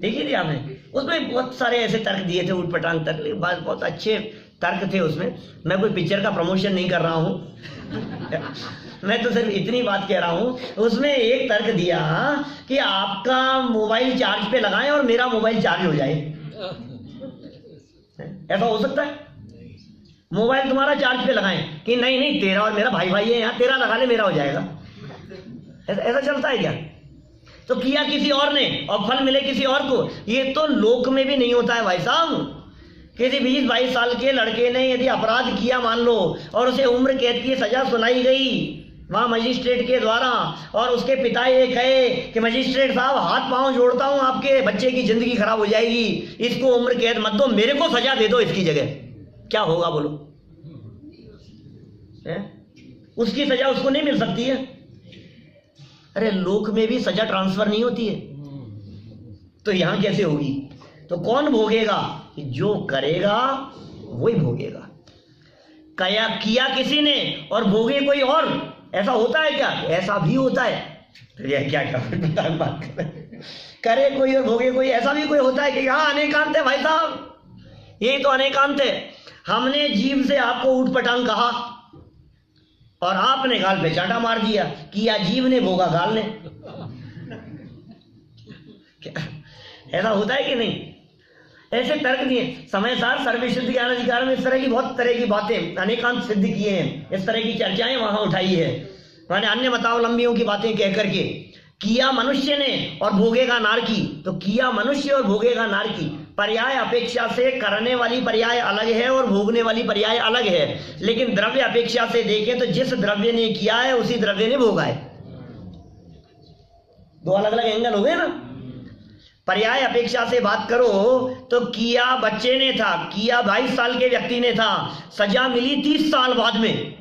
देखी थी आपने? उसमें बहुत सारे ऐसे तर्क दिए थे, उटपटांग तर्क, लेकिन बहुत अच्छे तर्क थे उसमें। मैं कोई पिक्चर का प्रमोशन नहीं कर रहा हूँ मैं तो सिर्फ इतनी बात कह रहा हूँ। उसमें एक तर्क दिया कि आपका मोबाइल चार्ज पे लगाएं और मेरा मोबाइल चार्ज हो जाए। ऐसा हो सकता है? मोबाइल तुम्हारा चार्ज पे लगाएं कि नहीं नहीं तेरा और मेरा भाई भाई है यहाँ, तेरा लगा ले मेरा हो जाएगा। ऐसा चलता है क्या? तो किया किसी और ने और फल मिले किसी और को। ये तो लोक में भी नहीं होता है भाई साहब। किसी 20-22 साल के लड़के ने यदि अपराध किया मान लो, और उसे उम्र कैद की सजा सुनाई गई वहां मजिस्ट्रेट के द्वारा, और उसके पिता ये कहे कि मजिस्ट्रेट साहब हाथ पांव जोड़ता हूं, आपके बच्चे की जिंदगी खराब हो जाएगी, इसको उम्र कैद मत दो, मेरे को सजा दे दो इसकी जगह, क्या होगा बोलो? उसकी सजा उसको नहीं मिल सकती है? अरे लोक में भी सजा ट्रांसफर नहीं होती है, तो यहां कैसे होगी? तो कौन भोगेगा? जो करेगा वही भोगेगा। किया किसी ने और भोगे कोई और, ऐसा होता है क्या? ऐसा भी होता है। तो यह क्या बात करे कोई और भोगे कोई, ऐसा भी कोई होता है कि हाँ अनेकांत है भाई साहब, यही तो अनेकांत है। हमने जीव से आपको ऊटपटांग कहा और आपने गाल पे चांटा मार दिया, किया जीव ने भोगा गाल ने। ऐसा होता है कि नहीं? ऐसे तर्क दिए समय सार सर्व सिद्ध ज्ञान अधिकार में, इस तरह की बहुत तरह की बातें अनेकांत सिद्ध किए हैं, इस तरह की चर्चाएं वहां उठाई है। मैंने अन्य मतावलंबियों की बातें कह करके किया मनुष्य ने और भोगेगा नारकी, तो किया मनुष्य और भोगेगा नारकी, पर्याय अपेक्षा से करने वाली पर्याय अलग है और भोगने वाली पर्याय अलग है। लेकिन द्रव्य अपेक्षा से देखें तो जिस द्रव्य ने किया है उसी द्रव्य ने भोगा है। दो अलग अलग एंगल हो गए ना। पर्याय अपेक्षा से बात करो तो किया बच्चे ने था, किया 22 साल के व्यक्ति ने था, सजा मिली 30 साल बाद में।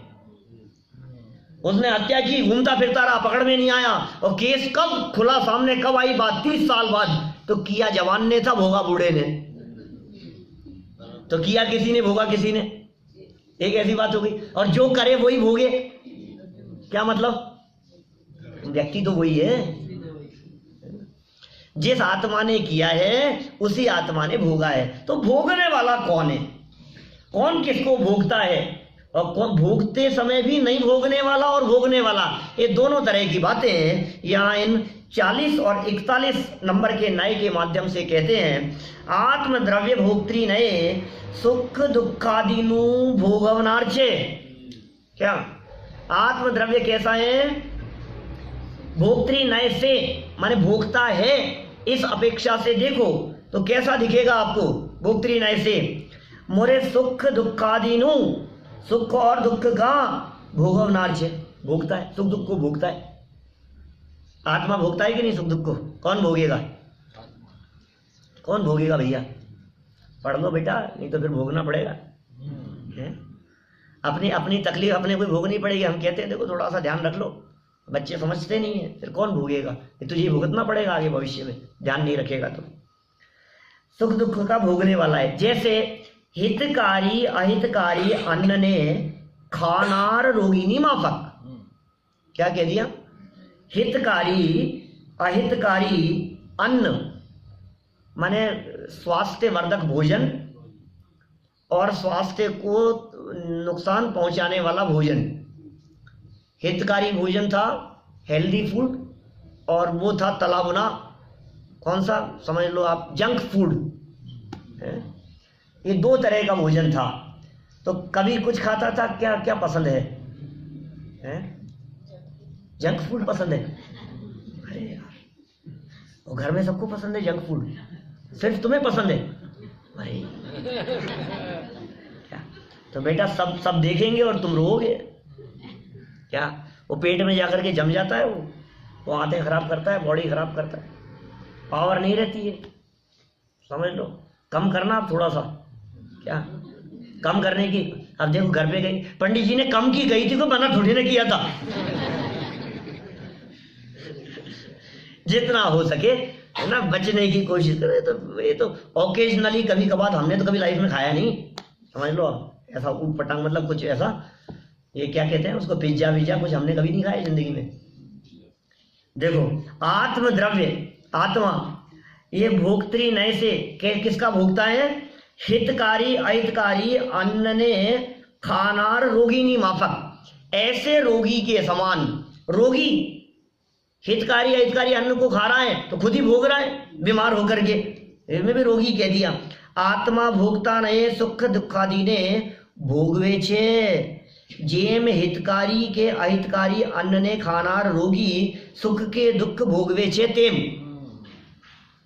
उसने हत्या की, घूमता फिरता रहा, पकड़ में नहीं आया, और केस कब खुला सामने, कब आई बात? 30 साल बाद। तो किया जवान ने था, भोगा बूढ़े ने। तो किया किसी ने, भोगा किसी ने, एक ऐसी बात हो गई। और जो करे वही भोगे, क्या मतलब? व्यक्ति तो वही है, जिस आत्मा ने किया है उसी आत्मा ने भोगा है। तो भोगने वाला कौन है? कौन किसको भोगता है? और कौन भोगते समय भी नहीं भोगने वाला और भोगने वाला, ये दोनों तरह की बातें हैं। यहाँ इन 40 और 41 नंबर के नए के माध्यम से कहते हैं, आत्मद्रव्य भोक्त्री नये सुख दुखादिनु भोगवनार्चे। क्या आत्मद्रव्य कैसा है? भोक्त्री नये से माने भोगता है, इस अपेक्षा से देखो तो कैसा दिखेगा आपको? भोक्त्री नये से मोरे सुख दुखादिनु, सुख और दुख का भोगवनार्च, भोगता है, सुख दुख को भोगता है। आत्मा भोगता है कि नहीं सुख दुख को? कौन भोगेगा? कौन भोगेगा भैया? पढ़ लो बेटा, नहीं तो फिर भोगना पड़ेगा। अपनी अपनी तकलीफ अपने को भोगनी पड़ेगी। हम कहते हैं देखो थोड़ा सा ध्यान रख लो, बच्चे समझते नहीं है, फिर कौन भोगेगा? तुझे भुगतना पड़ेगा आगे भविष्य में, ध्यान नहीं रखेगा तो। सुख दुख का भोगने वाला है। जैसे हितकारी अहितकारी अन्न ने खानार रोगिणी माफक। क्या कह दिया? हितकारी अहितकारी अन्न माने स्वास्थ्यवर्धक भोजन और स्वास्थ्य को नुकसान पहुंचाने वाला भोजन। हितकारी भोजन था हेल्दी फूड, और वो था तला भुना, कौन सा समझ लो आप, जंक फूड। ये दो तरह का भोजन था। तो कभी कुछ खाता था, क्या क्या पसंद है? जंक फूड पसंद है? अरे यार, वो घर में सबको पसंद है जंक फूड, सिर्फ तुम्हें पसंद है? भाई क्या? तो बेटा सब देखेंगे और तुम रोओगे क्या? वो पेट में जाकर के जम जाता है, वो आंतें खराब करता है, बॉडी खराब करता है, पावर नहीं रहती है। समझ लो, कम करना आप थोड़ा सा, क्या कम करने की। अब देखो घर पे गई, पंडित जी ने कम की गई थी, को मना थोड़ी ने किया था। जितना हो सके है ना बचने की कोशिश करें। तो ये तो ओकेजनली, कभी कभार, हमने तो कभी लाइफ में खाया नहीं, समझ लो ऐसा ऊट पटांग, मतलब कुछ ऐसा, ये क्या कहते हैं उसको, पिज्जा विज्जा, कुछ हमने कभी नहीं खाया जिंदगी में। देखो, आत्मद्रव्य, आत्मा, ये भोक्तृ नय से किसका भोगता है? हितकारी अहितकारी अन्न ने खानार रोगिनी माफक। ऐसे रोगी के समान, रोगी हितकारी अहितकारी अन्न को खा रहा है तो खुद ही भोग रहा है बीमार होकर के, इसमें भी रोगी कह दिया। आत्मा भोगता नये सुख दुखादि ने भोगवे छे। जेम हितकारी के अहितकारी अन्न ने खानार रोगी सुख के दुख भोगवे छे तेम।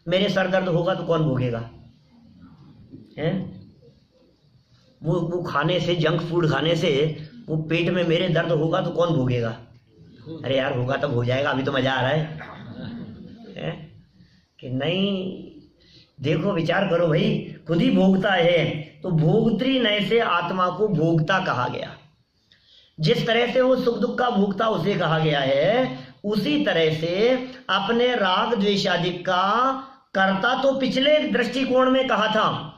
मेरे सर दर्द होगा तो कौन भोगेगा? हैं? वो खाने से, जंक फूड खाने से वो पेट में मेरे दर्द होगा तो कौन भोगेगा? अरे यार होगा तब हो जाएगा, अभी तो मजा आ रहा है कि नहीं? देखो विचार करो भाई, खुद ही भोगता है तो भोगत्री नय से आत्मा को भोगता कहा गया। जिस तरह से वो सुख दुख का भोगता उसे कहा गया है, उसी तरह से अपने राग द्वेषादि का कर्ता तो पिछले दृष्टिकोण में कहा था।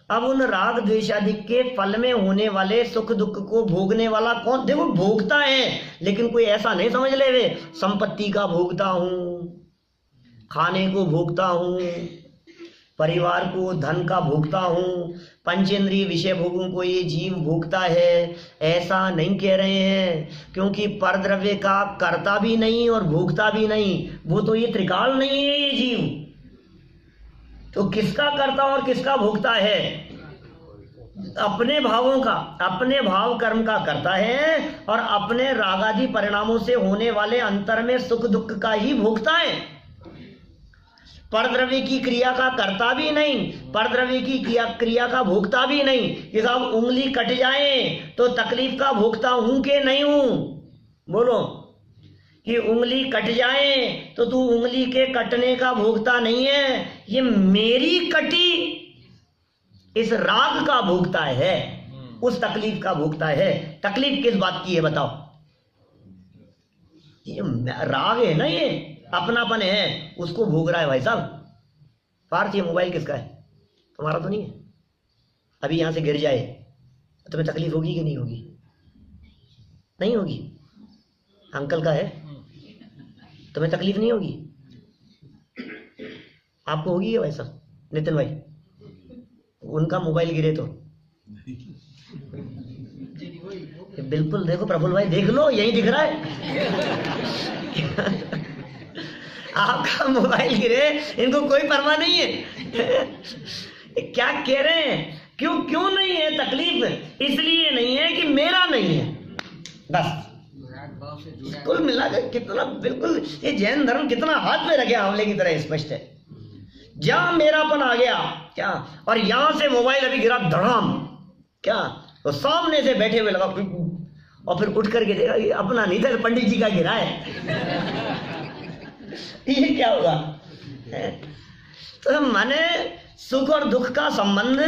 अब उन राग द्वेषादि के फल में होने वाले सुख दुख को भोगने वाला कौन? देखो भोगता है, लेकिन कोई ऐसा नहीं समझ ले वे संपत्ति का भोगता हूं, खाने को भोगता हूं, परिवार को, धन का भोगता हूं, पंचेंद्रिय विषय भोगों को ये जीव भोगता है, ऐसा नहीं कह रहे हैं। क्योंकि परद्रव्य का कर्ता भी नहीं और भोगता भी नहीं, वो तो ये त्रिकाल नहीं है ये जीव। तो किसका कर्ता और किसका भोगता है? अपने भावों का, अपने भाव कर्म का कर्ता है और अपने रागादि परिणामों से होने वाले अंतर में सुख दुख का ही भोगता है। परद्रव्य की क्रिया का कर्ता भी नहीं, परद्रव्य की क्रिया का भोगता भी नहीं। कि साहब उंगली कट जाए तो तकलीफ का भोगता हूं कि नहीं हूं? बोलो कि उंगली कट जाए तो तू उंगली के कटने का भोगता नहीं है, ये मेरी कटी इस राग का भोगता है, उस तकलीफ का भोगता है। तकलीफ किस बात की है बताओ? ये राग है ना, ये अपनापन है, उसको भोग रहा है भाई साहब। पार्थ, ये मोबाइल किसका है? तुम्हारा तो नहीं है। अभी यहां से गिर जाए तो तुम्हें तकलीफ होगी कि नहीं होगी? नहीं होगी। अंकल का है, तुम्हें तकलीफ नहीं होगी? आपको होगी क्या भाई साहब? नितिन भाई, उनका मोबाइल गिरे तो बिल्कुल, देखो प्रफुल्ल भाई देख लो, यही दिख रहा है। आपका मोबाइल गिरे इनको कोई परवाह नहीं है। क्या कह रहे हैं? क्यों नहीं है तकलीफ? इसलिए नहीं है कि मेरा नहीं है, बस। कुल मिलाकर कितना, बिल्कुल ये जैन धर्म कितना हाथ में रखे आंवले की तरह स्पष्ट है। जहां मेरापन आ गया क्या, और यहां से मोबाइल अभी गिरा धड़ाम क्या, तो सामने से बैठे हुए लगा और फिर उठ करके देखा ये अपना नहीं था, पंडित जी का गिरा है। ये क्या होगा? तो माने सुख और दुख का संबंध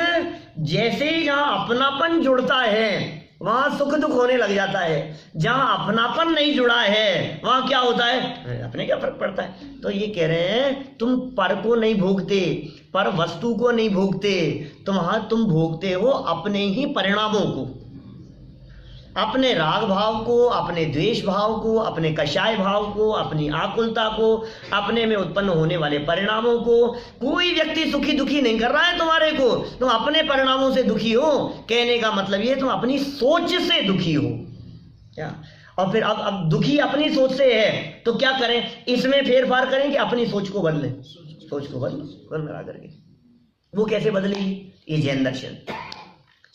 जैसे ही जहां अपनापन जुड़ता है वहां सुख दुख होने लग जाता है। जहां अपनापन नहीं जुड़ा है वहां क्या होता है? अपने क्या फर्क पड़ता है? तो ये कह रहे हैं तुम पर को नहीं भोगते, पर वस्तु को नहीं भोगते, तुम भोगते हो अपने ही परिणामों को। अपने राग भाव को, अपने द्वेष भाव को, अपने कषाय भाव को, अपनी आकुलता को, अपने में उत्पन्न होने वाले परिणामों को। कोई व्यक्ति सुखी दुखी नहीं कर रहा है तुम्हारे को, तुम अपने परिणामों से दुखी हो। कहने का मतलब ये तुम अपनी सोच से दुखी हो क्या। और फिर अब दुखी अपनी सोच से है तो क्या करें, इसमें फेरफार करें कि अपनी सोच को बदलें। सोच को बदल करा करके वो कैसे बदलेगी, ये जैन दर्शन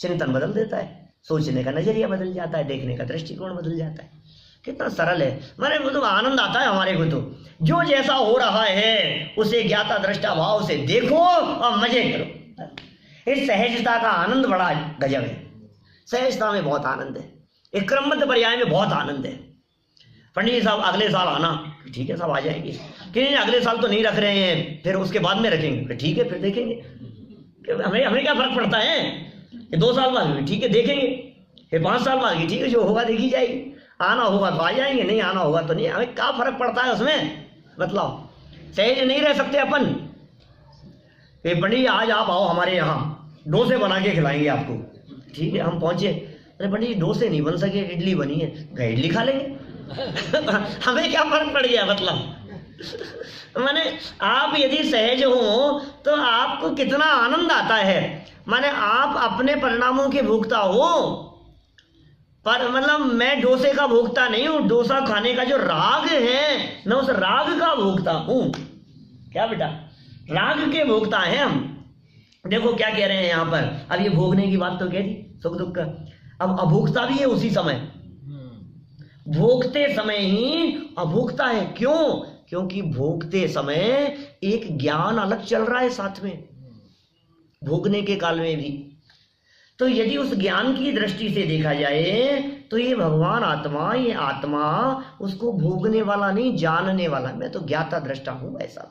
चिंतन बदल देता है, सोचने का नजरिया बदल जाता है, देखने का दृष्टिकोण बदल जाता है। कितना सरल है, माने वो तो आनंद आता है हमारे को। तो जो जैसा हो रहा है उसे ज्ञाता दृष्टा भाव से देखो और मजे करो। इस सहजता का आनंद बड़ा गजब है। सहजता में बहुत आनंद है, एक क्रमबद्ध पर्याय में बहुत आनंद है। पंडित जी साहब अगले साल आना, ठीक है साहब आ जाएंगे, कि अगले साल तो नहीं रख रहे हैं, फिर उसके बाद में रखेंगे, ठीक है फिर देखेंगे, हमें क्या फर्क पड़ता है, 2 साल बाद ठीक है देखेंगे, फिर 5 साल बाद ठीक है जो होगा देखी जाएगी, आना होगा तो आ जाएंगे, नहीं आना होगा तो नहीं। हमें क्या फर्क पड़ता है उसमें, मतलब सहज नहीं रह सकते अपन। पंडित जी आज आप आओ हमारे यहाँ, डोसे बना के खिलाएंगे आपको, ठीक है। हम पहुंचे, अरे पंडित जी डोसे नहीं बन सके, इडली बनी है, गए इडली खा लेंगे। हमें क्या फर्क पड़ गया, मतलब माने आप यदि सहज हो तो आपको कितना आनंद आता है। माने आप अपने परिणामों के भोक्ता हो, पर मतलब मैं डोसे का भोक्ता नहीं हूं। डोसा खाने का जो राग है मैं उस राग का भोक्ता हूं। क्या बेटा, राग के भोक्ता हैं हम। देखो क्या कह रहे हैं यहाँ पर, अब ये भोगने की बात तो कह दी सुख दुख का, अब अभोक्ता भी है उसी समय, भोगते समय ही अभोक्ता है। क्यों, क्योंकि भोगते समय एक ज्ञान अलग चल रहा है साथ में, भोगने के काल में भी। तो यदि उस ज्ञान की दृष्टि से देखा जाए तो ये भगवान आत्मा, ये आत्मा उसको भोगने वाला नहीं, जानने वाला। मैं तो ज्ञाता दृष्टा हूं, ऐसा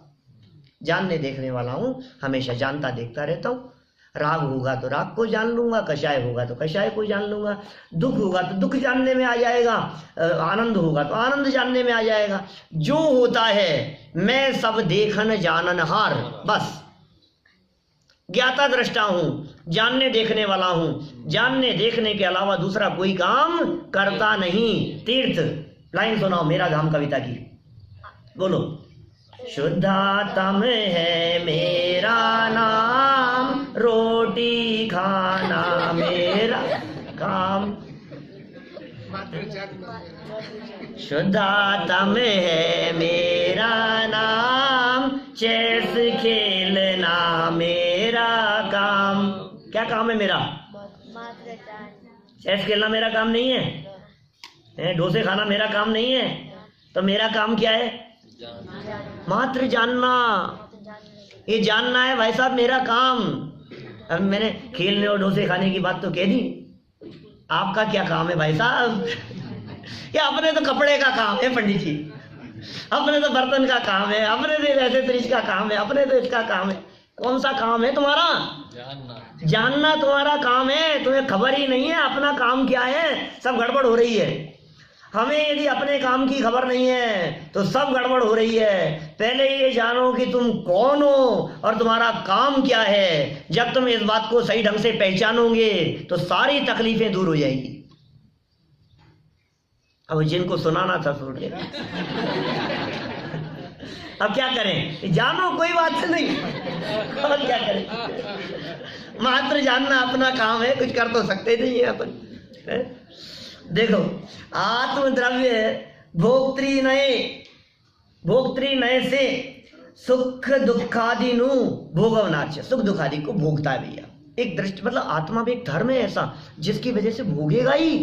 जानने देखने वाला हूं, हमेशा जानता देखता रहता हूं। राग होगा तो राग को जान लूंगा, कषाय होगा तो कषाय को जान लूंगा, दुख होगा तो दुख जानने में आ जाएगा, आनंद होगा तो आनंद जानने में आ जाएगा। जो होता है मैं सब देखन जानन हार, बस ज्ञाता दृष्टा हूं, जानने देखने वाला हूं। जानने देखने के अलावा दूसरा कोई काम करता नहीं। तीर्थ लाइन सुनाओ मेरा धाम कविता की, बोलो। शुद्धात्म है मेरा नाम, रोटी खाना मेरा काम। शुद्धात्म है मेरा नाम, चेस खेलना मेरा काम। क्या काम है मेरा, चेस खेलना मेरा काम नहीं है, डोसे खाना मेरा काम नहीं है। तो मेरा काम क्या है, मात्र जानना। ये जानना है भाई साहब मेरा काम। अब मैंने खेलने और डोसे खाने की बात तो कह दी, आपका क्या काम है भाई साहब? ये अपने तो कपड़े का काम है पंडित जी, अपने तो बर्तन का काम है, अपने तो ऐसे तरीके का काम है, अपने तो इसका काम है। कौन सा काम है तुम्हारा? जानना तुम्हारा काम है। तुम्हें खबर ही नहीं है अपना काम क्या है, सब गड़बड़ हो रही है। हमें यदि अपने काम की खबर नहीं है तो सब गड़बड़ हो रही है। पहले ये जानो कि तुम कौन हो और तुम्हारा काम क्या है। जब तुम इस बात को सही ढंग से पहचानोगे तो सारी तकलीफें दूर हो जाएगी। अब जिनको सुनाना था सुन ले। अब क्या करें, जानो कोई बात नहीं, और क्या करें। मात्र जानना अपना काम है, कुछ कर तो सकते नहीं है अपन। देखो आत्मद्रव्य भोक्तृ नय से सुख दुखादि नु भोगवनाच, सुख दुखादि को भोगता है भैया। एक दृष्टि मतलब आत्मा में एक धर्म है ऐसा जिसकी वजह से भोगेगा ही।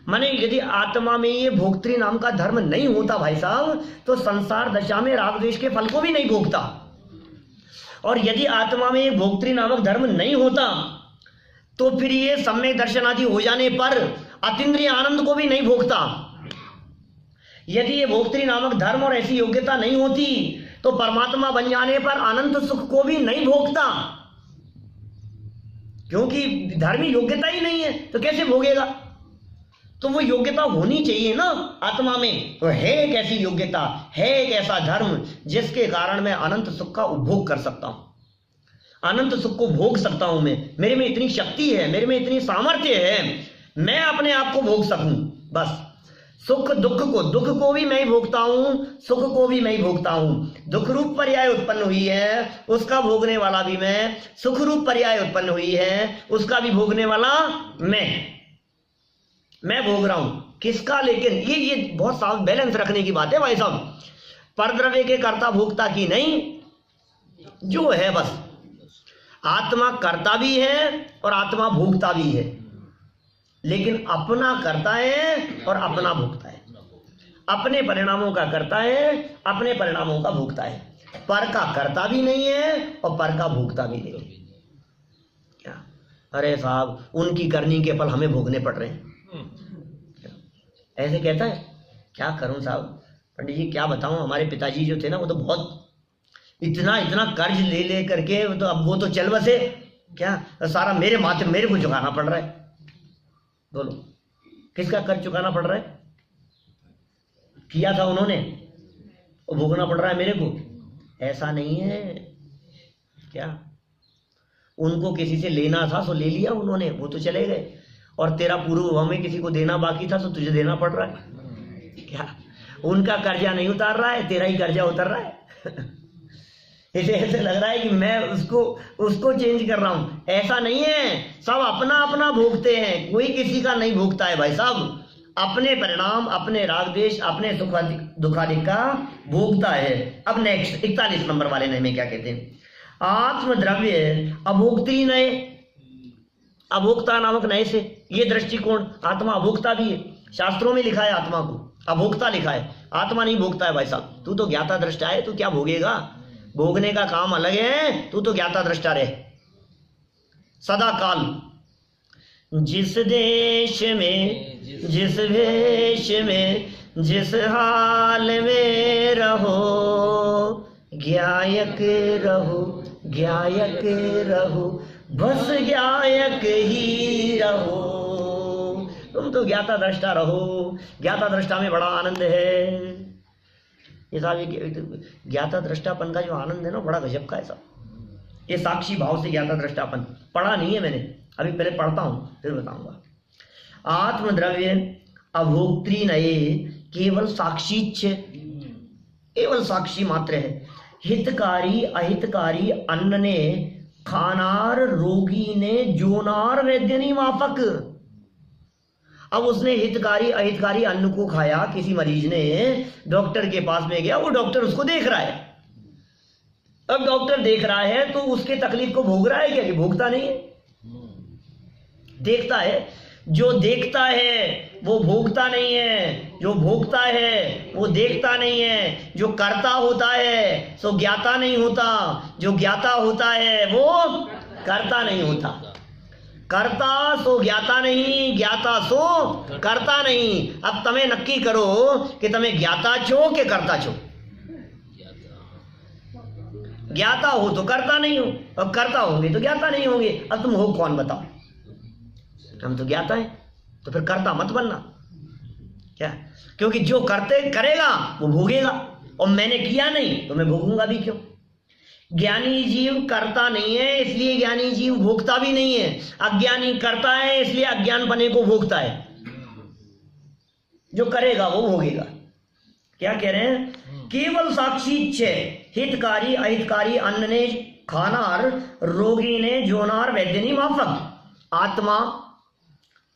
माने यदि आत्मा में ये भोक्तृ नाम का धर्म नहीं होता भाई साहब तो संसार दशा में राग द्वेष के फल को भी नहीं भोगता। और यदि आत्मा में ये भोक्तृ नामक धर्म नहीं होता तो फिर ये सम्यक दर्शन आदि हो जाने पर अतीन्द्रिय आनंद को भी नहीं भोगता। यदि ये भोक्तृ नामक धर्म और ऐसी योग्यता नहीं होती तो परमात्मा बन जाने पर अनंत सुख को भी नहीं भोगता, क्योंकि धर्मी योग्यता ही नहीं है तो कैसे भोगेगा। तो वो योग्यता होनी चाहिए ना आत्मा में। तो है एक ऐसी योग्यता, है एक ऐसा धर्म जिसके कारण मैं अनंत सुख का उपभोग कर सकता हूं, अनंत सुख को भोग सकता हूं। मैं, मेरे में इतनी शक्ति है, मेरे में इतनी सामर्थ्य है मैं अपने आप को भोग सकूं, बस। सुख दुख को भी मैं ही भोगता हूं, सुख को भी मैं ही भोगता हूं। दुख रूप पर्याय उत्पन्न हुई है, उसका भोगने वाला भी मैं। सुख रूप पर्याय उत्पन्न हुई है, उसका भी भोगने वाला मैं भोग रहा हूं। किसका? लेकिन ये बहुत साफ बैलेंस रखने की बात है भाई साहब। परद्रव्य के कर्ता भोक्ता की नहीं, जो है बस। आत्मा कर्ता भी है और आत्मा भोक्ता भी है, लेकिन अपना करता है और अपना भोगता है। अपने परिणामों का करता है, अपने परिणामों का भोगता है। पर का करता भी नहीं है और पर का भोगता भी नहीं है। क्या? अरे साहब, उनकी करनी के फल हमें भोगने पड़ रहे हैं, ऐसे कहता है। क्या करूं साहब, पंडित जी क्या बताऊं, हमारे पिताजी जो थे ना, वो तो बहुत इतना कर्ज ले करके, तो अब वो तो चल बसे, क्या सारा मेरे माथे मेरे को चुकाना पड़ रहा है। बोलो, किसका कर्ज चुकाना पड़ रहा है? किया था उन्होंने, वो भोगना पड़ रहा है मेरे को? ऐसा नहीं है। क्या उनको किसी से लेना था तो ले लिया उन्होंने, वो तो चले गए। और तेरा पूर्व हमें किसी को देना बाकी था तो तुझे देना पड़ रहा है। क्या उनका कर्जा नहीं उतार रहा है, तेरा ही कर्जा उतर रहा है। इसे ऐसे लग रहा है कि मैं उसको चेंज कर रहा हूं। ऐसा नहीं है, सब अपना अपना भोगते हैं, कोई किसी का नहीं भोगता है भाई साहब। अपने परिणाम, अपने राग द्वेष, अपने सुख दुखादि का भोगता है। अब नेक्स्ट 41 नंबर वाले नए में क्या कहते हैं? आत्मद्रव्य अभोक्त्री नए, अभोक्ता नामक नए से ये दृष्टिकोण, आत्मा अभोक्ता भी है। शास्त्रों में लिखा है आत्मा को अभोक्ता लिखा है, आत्मा नहीं भोगता है भाई साहब। तू तो ज्ञाता दृष्टा है, तू क्या भोगेगा? भोगने का काम अलग है, तू तो ज्ञाता दृष्टा रहे सदा काल। जिस देश में, जिस भेष में, जिस हाल में रहो, ज्ञायक रहो, ज्ञायक रहो, बस ज्ञायक ही रहो। तुम तो ज्ञाता दृष्टा रहो, ज्ञाता दृष्टा में बड़ा आनंद है। ये साहब ज्ञाता दृष्टापन का जो आनंद है ना, बड़ा गजब का है साहब। ये साक्षी भाव से ज्ञाता दृष्टापन पढ़ा नहीं है मैंने, अभी पहले पढ़ता हूं फिर बताऊंगा। आत्मद्रव्य अभोक्त्री नये, केवल साक्षीच्छ, केवल साक्षी मात्र है। हितकारी अहितकारी अन्न ने, खानार रोगी ने, जोनार वैद्यनी माफक। अब उसने हितकारी अहितकारी अन्न को खाया, किसी मरीज ने, डॉक्टर के पास में गया, वो डॉक्टर उसको देख रहा है। अब डॉक्टर देख रहा है तो उसके तकलीफ को भोग रहा है क्या? कि भोगता नहीं है, देखता है। जो देखता है वो भोगता नहीं है, जो भोगता है वो देखता नहीं है। जो कर्ता होता है सो ज्ञाता नहीं होता, जो ज्ञाता होता है वो कर्ता नहीं होता। कर्ता सो ज्ञाता नहीं, ज्ञाता सो कर्ता नहीं। अब तमें नक्की करो कि तमें ज्ञाता छो कि कर्ता छो। ज्ञाता हो तो कर्ता नहीं हो, अब कर्ता होंगे तो ज्ञाता नहीं होंगे। अब तुम हो कौन बताओ? हम तो ज्ञाता है, तो फिर कर्ता मत बनना। क्या? क्योंकि जो करते करेगा वो भोगेगा, और मैंने किया नहीं तो मैं भोगूंगा भी क्यों? ज्ञानी जीव करता नहीं है, इसलिए ज्ञानी जीव भोगता भी नहीं है। अज्ञानी करता है, इसलिए अज्ञान बने को भोगता है। जो करेगा वो भोगेगा। क्या कह रहे हैं? केवल साक्षी छे, हितकारी अहितकारी अन्न ने, खानार रोगी ने, जोनार वैद्यनी माफक। आत्मा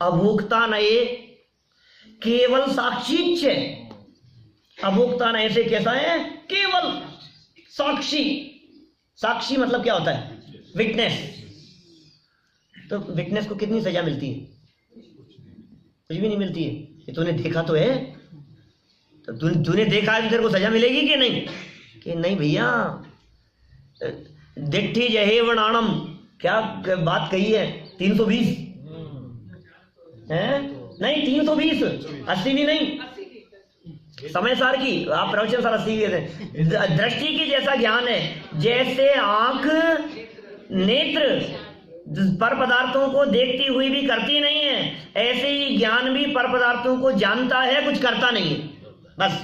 अभोक्ता नये, केवल साक्षी छे। अभोक्ता नये से कैसा है? केवल साक्षी। साक्षी मतलब क्या होता है? विटनेस। तो विटनेस को कितनी सजा मिलती है? कुछ भी नहीं मिलती है। ये तूने देखा तो है, तो तूने देखा है तो तेरे को सजा मिलेगी कि नहीं? कि नहीं भैया, दिट्ठी जहे वनाणम, क्या बात कही है? 320 है? नहीं 320, 80 भी नहीं, समय सार की आप प्रवचन सार 80 के दृष्टि की जैसा ज्ञान है, जैसे आंख नेत्र पर पदार्थों को देखती हुई भी करती नहीं है, ऐसे ही ज्ञान भी पर पदार्थों को जानता है, कुछ करता नहीं है। बस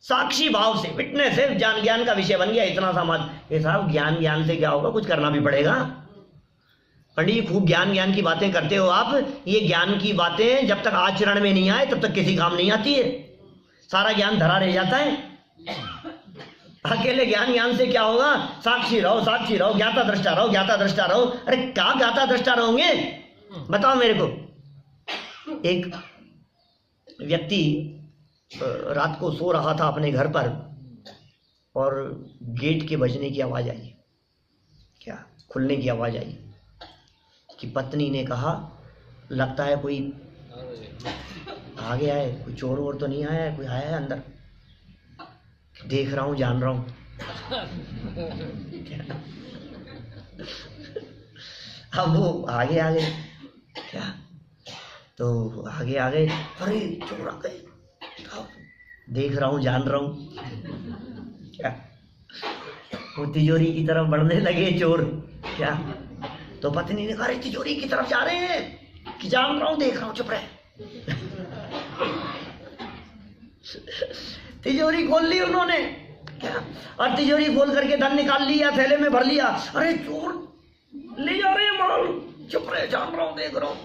साक्षी भाव से, विटनेस है, ज्ञान का विषय बन गया। इतना सा मत। ये साहब ज्ञान से क्या होगा? कुछ करना भी पड़ेगा। पंडित जी खूब ज्ञान की बातें करते हो आप, ये ज्ञान की बातें जब तक आचरण में नहीं आए तब तक किसी काम नहीं आती है, सारा ज्ञान धरा रह जाता है। अकेले ज्ञान से क्या होगा? साक्षी रहो, ज्ञाता दृष्टा रहो। अरे क्या ज्ञाता दृष्टा रहोगे, बताओ मेरे को। एक व्यक्ति रात को सो रहा था अपने घर पर और गेट के बजने की आवाज आई, क्या खुलने की आवाज आई, कि पत्नी ने कहा लगता है कोई आ गया है, कोई चोर वोर तो नहीं आया है, कोई आया है अंदर, देख रहा हूँ जान रहा हूँ। अब वो आगे आ गए, क्या तो आगे आ गए, अरे चोर आ गए, देख रहा हूँ जान रहा हूँ, क्या वो तिजोरी की तरफ बढ़ने लगे चोर, क्या तो पत्नी ने कहा तिजोरी की तरफ जा रहे हैं कि जान रहा हूं देख रहा हूं, चुप रहे। तिजोरी खोल ली उन्होंने, क्या और तिजोरी खोल करके धन निकाल लिया, थैले में भर लिया। अरे चोर ले जा रहे हैं माल, चुप रहे, जान रहा हूं देख रहा हूं।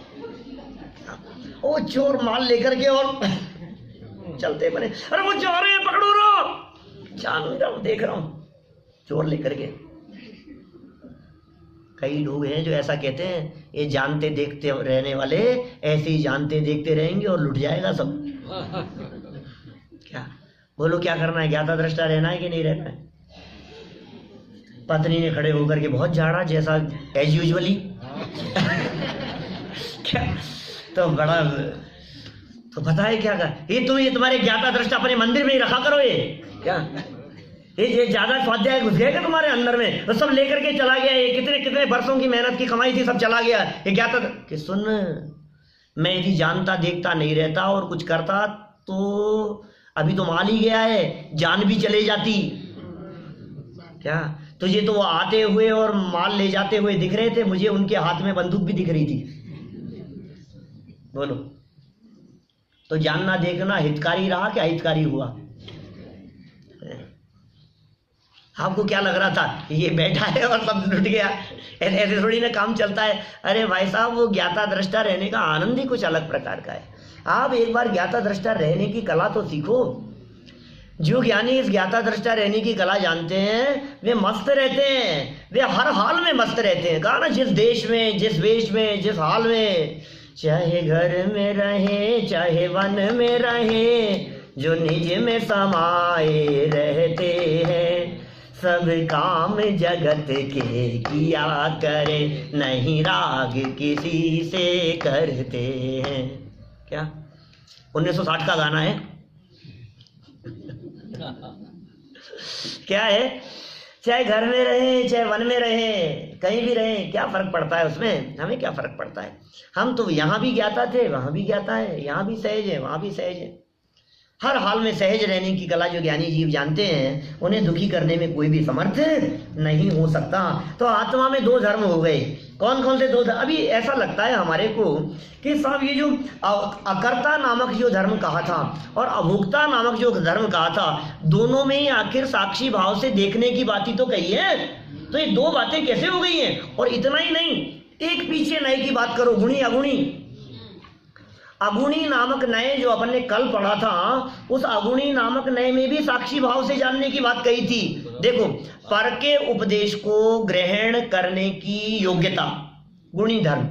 वो चोर माल लेकर के और चलते बने, अरे वो जा रहे हैं पकड़ो रो, जान रहा हूं देख रहा हूं, चोर लेकर के। कई लोग हैं जो ऐसा कहते हैं, ये जानते देखते रहने वाले ऐसे ही जानते देखते रहेंगे और लुट जाएगा सब। क्या बोलो, क्या करना है? ज्ञाता दृष्टा रहना है कि नहीं रहना है? पत्नी ने खड़े होकर के बहुत झाड़ा, जैसा एज यूजुअली। क्या तो बड़ा तो पता है क्या कर, ये तुम्हारे ज्ञाता दृष्टा अपने मंदिर में ही रखा करो। ये क्या ये ज्यादा स्वाध्याय घुस गया तुम्हारे अंदर में, तो सब लेकर के चला गया, ये कितने कितने वर्षों की मेहनत की कमाई थी सब चला गया। ये ज्ञाता कि सुन, मैं यदि जानता देखता नहीं रहता और कुछ करता तो अभी तो माल ही गया है, जान भी चले जाती। क्या तुझे तो वो आते हुए और माल ले जाते हुए दिख रहे थे, मुझे उनके हाथ में बंदूक भी दिख रही थी। बोलो, तो जानना देखना हितकारी रहा क्या हितकारी हुआ? आपको क्या लग रहा था ये बैठा है और सब लुट गया? ऐसे थोड़ी ना काम चलता है। अरे भाई साहब, वो ज्ञाता दृष्टा रहने का आनंद ही कुछ अलग प्रकार का है। आप एक बार ज्ञाता दृष्टा रहने की कला तो सीखो। जो ज्ञानी इस ज्ञाता दृष्टा रहने की कला जानते हैं वे मस्त रहते हैं, वे हर हाल में मस्त रहते हैं। कहा ना, जिस देश में, जिस वेश में, जिस हाल में, चाहे घर में रहे चाहे वन में रहे, जो निज में समाये रहते हैं, सब काम जगत के किया करे, नहीं राग किसी से करते हैं। क्या 1960 का गाना है? क्या है? चाहे घर में रहे चाहे वन में रहे, कहीं भी रहे, क्या फर्क पड़ता है उसमें? हमें क्या फर्क पड़ता है? हम तो यहाँ भी ज्ञाता थे, वहां भी ज्ञाता है, यहाँ भी सहज है, वहां भी सहज है। हर हाल में सहज रहने की कला जो ज्ञानी जीव जानते हैं, उन्हें दुखी करने में कोई भी समर्थ नहीं हो सकता। तो आत्मा में दो धर्म हो गए। कौन कौन से दो धर्म? अभी ऐसा लगता है हमारे को कि साहब ये जो अकर्ता नामक जो धर्म कहा था और अभोक्ता नामक जो धर्म कहा था, दोनों में ही आखिर साक्षी भाव से देखने की बात ही तो कही है। तो ये दो बातें कैसे हो गई हैं? और इतना ही नहीं, एक पीछे नए की बात करो, गुणी अगुणी। अगुणी नामक नए जो अपन ने कल पढ़ा था, उस अगुणी नामक नए में भी साक्षी भाव से जानने की बात कही थी। देखो, पर के उपदेश को ग्रहण करने की योग्यता गुणी धर्म,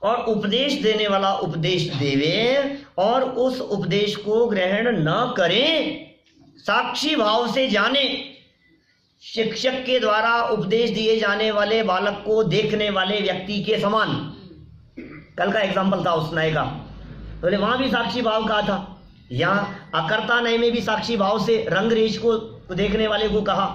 और उपदेश देने वाला उपदेश देवे और उस उपदेश को ग्रहण न करें, साक्षी भाव से जाने। शिक्षक के द्वारा उपदेश दिए जाने वाले बालक को देखने वाले व्यक्ति के समान। कल का एग्जाम्पल था उस नए का, बोले वहां भी साक्षी भाव कहा था, यहाँ अकर्ता नए में भी साक्षी भाव से रंग रेश को देखने वाले को कहा।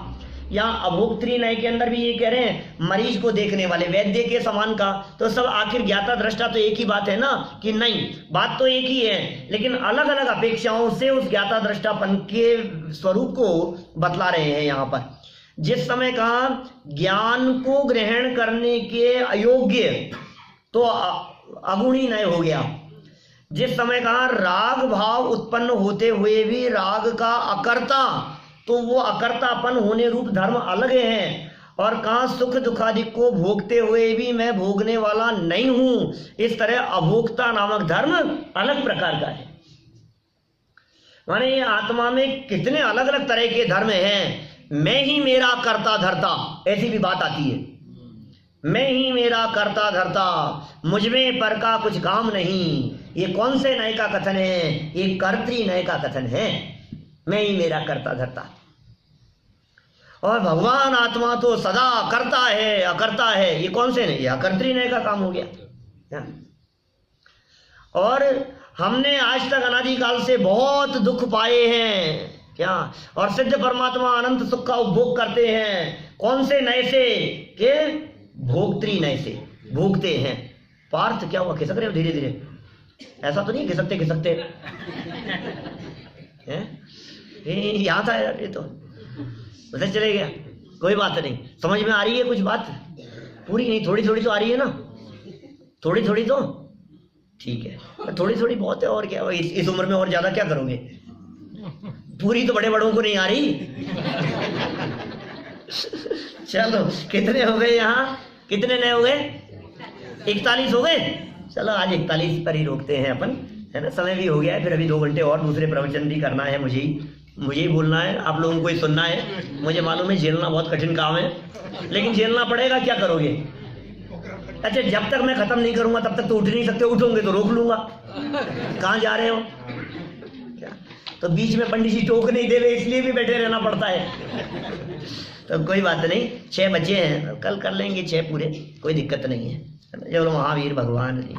यहाँ अभोक्त्री नए के अंदर भी ये कह रहे हैं मरीज को देखने वाले, वैद्य के समान का। तो सब आखिर ज्ञाता दृष्टा तो एक ही बात है ना, कि नहीं, बात तो एक ही है, लेकिन अलग अलग अपेक्षाओं से उस ज्ञाता दृष्टापन के स्वरूप को बतला रहे हैं यहाँ पर। जिस समय कहा ज्ञान को ग्रहण करने के अयोग्य, तो अगुणी नय हो गया। जिस समय कहा राग भाव उत्पन्न होते हुए भी राग का अकर्ता, तो वो अकर्तापन होने रूप धर्म अलग हैं। और कहा सुख दुखादि को भोगते हुए भी मैं भोगने वाला नहीं हूं। इस तरह अभोक्ता नामक धर्म अलग प्रकार का है। माने ये आत्मा में कितने अलग अलग तरह के धर्म हैं। मैं ही मेरा करता धरता, ऐसी भी बात आती है। मैं ही मेरा करता धरता, मुझमें पर का कुछ काम नहीं। ये कौन से नए का कथन है? ये कर्तृ नए का कथन है। मैं ही मेरा करता धरता। और भगवान आत्मा तो सदा करता है अकर्ता है। ये कौन से नहीं? अकर्तृ नए का काम हो गया। और हमने आज तक अनादिकाल से बहुत दुख पाए हैं क्या? और सिद्ध परमात्मा अनंत सुख का उपभोग करते हैं। कौन से नए से? के भोक्तृ नए से भोगते हैं। पार्थ क्या हुआ? खिसक रहे हो धीरे धीरे? ऐसा तो नहीं खिसकते खिसकते याद आया ये तो पता चले गया। कोई बात नहीं, समझ में आ रही है कुछ बात? पूरी नहीं, थोड़ी थोड़ी तो आ रही है ना? थोड़ी थोड़ी तो ठीक है, थोड़ी थोड़ी बहुत है। और क्या इस उम्र में और ज्यादा क्या करोगे? पूरी तो बड़े बड़ों को नहीं आ रही। चलो कितने हो गए यहाँ? कितने नए हो गए? 41 हो गए। चलो आज 41 पर ही रोकते हैं अपन, है ना? समय भी हो गया है, फिर अभी 2 घंटे और दूसरे प्रवचन भी करना है। मुझे ही बोलना है, आप लोगों को ही सुनना है। मुझे मालूम है झेलना बहुत कठिन काम है, लेकिन झेलना पड़ेगा। क्या करोगे? अच्छा, जब तक मैं खत्म नहीं करूंगा तब तक तो उठ नहीं सकते। उठोगे तो रोक लूंगा। कहाँ जा रहे हो? क्या तो बीच में पंडित जी टोक नहीं दे रहे, इसलिए भी बैठे रहना पड़ता है। तो कोई बात नहीं, 6 बचे हैं, कल कर लेंगे 6 पूरे, कोई दिक्कत नहीं है। चलो महावीर भगवान जी।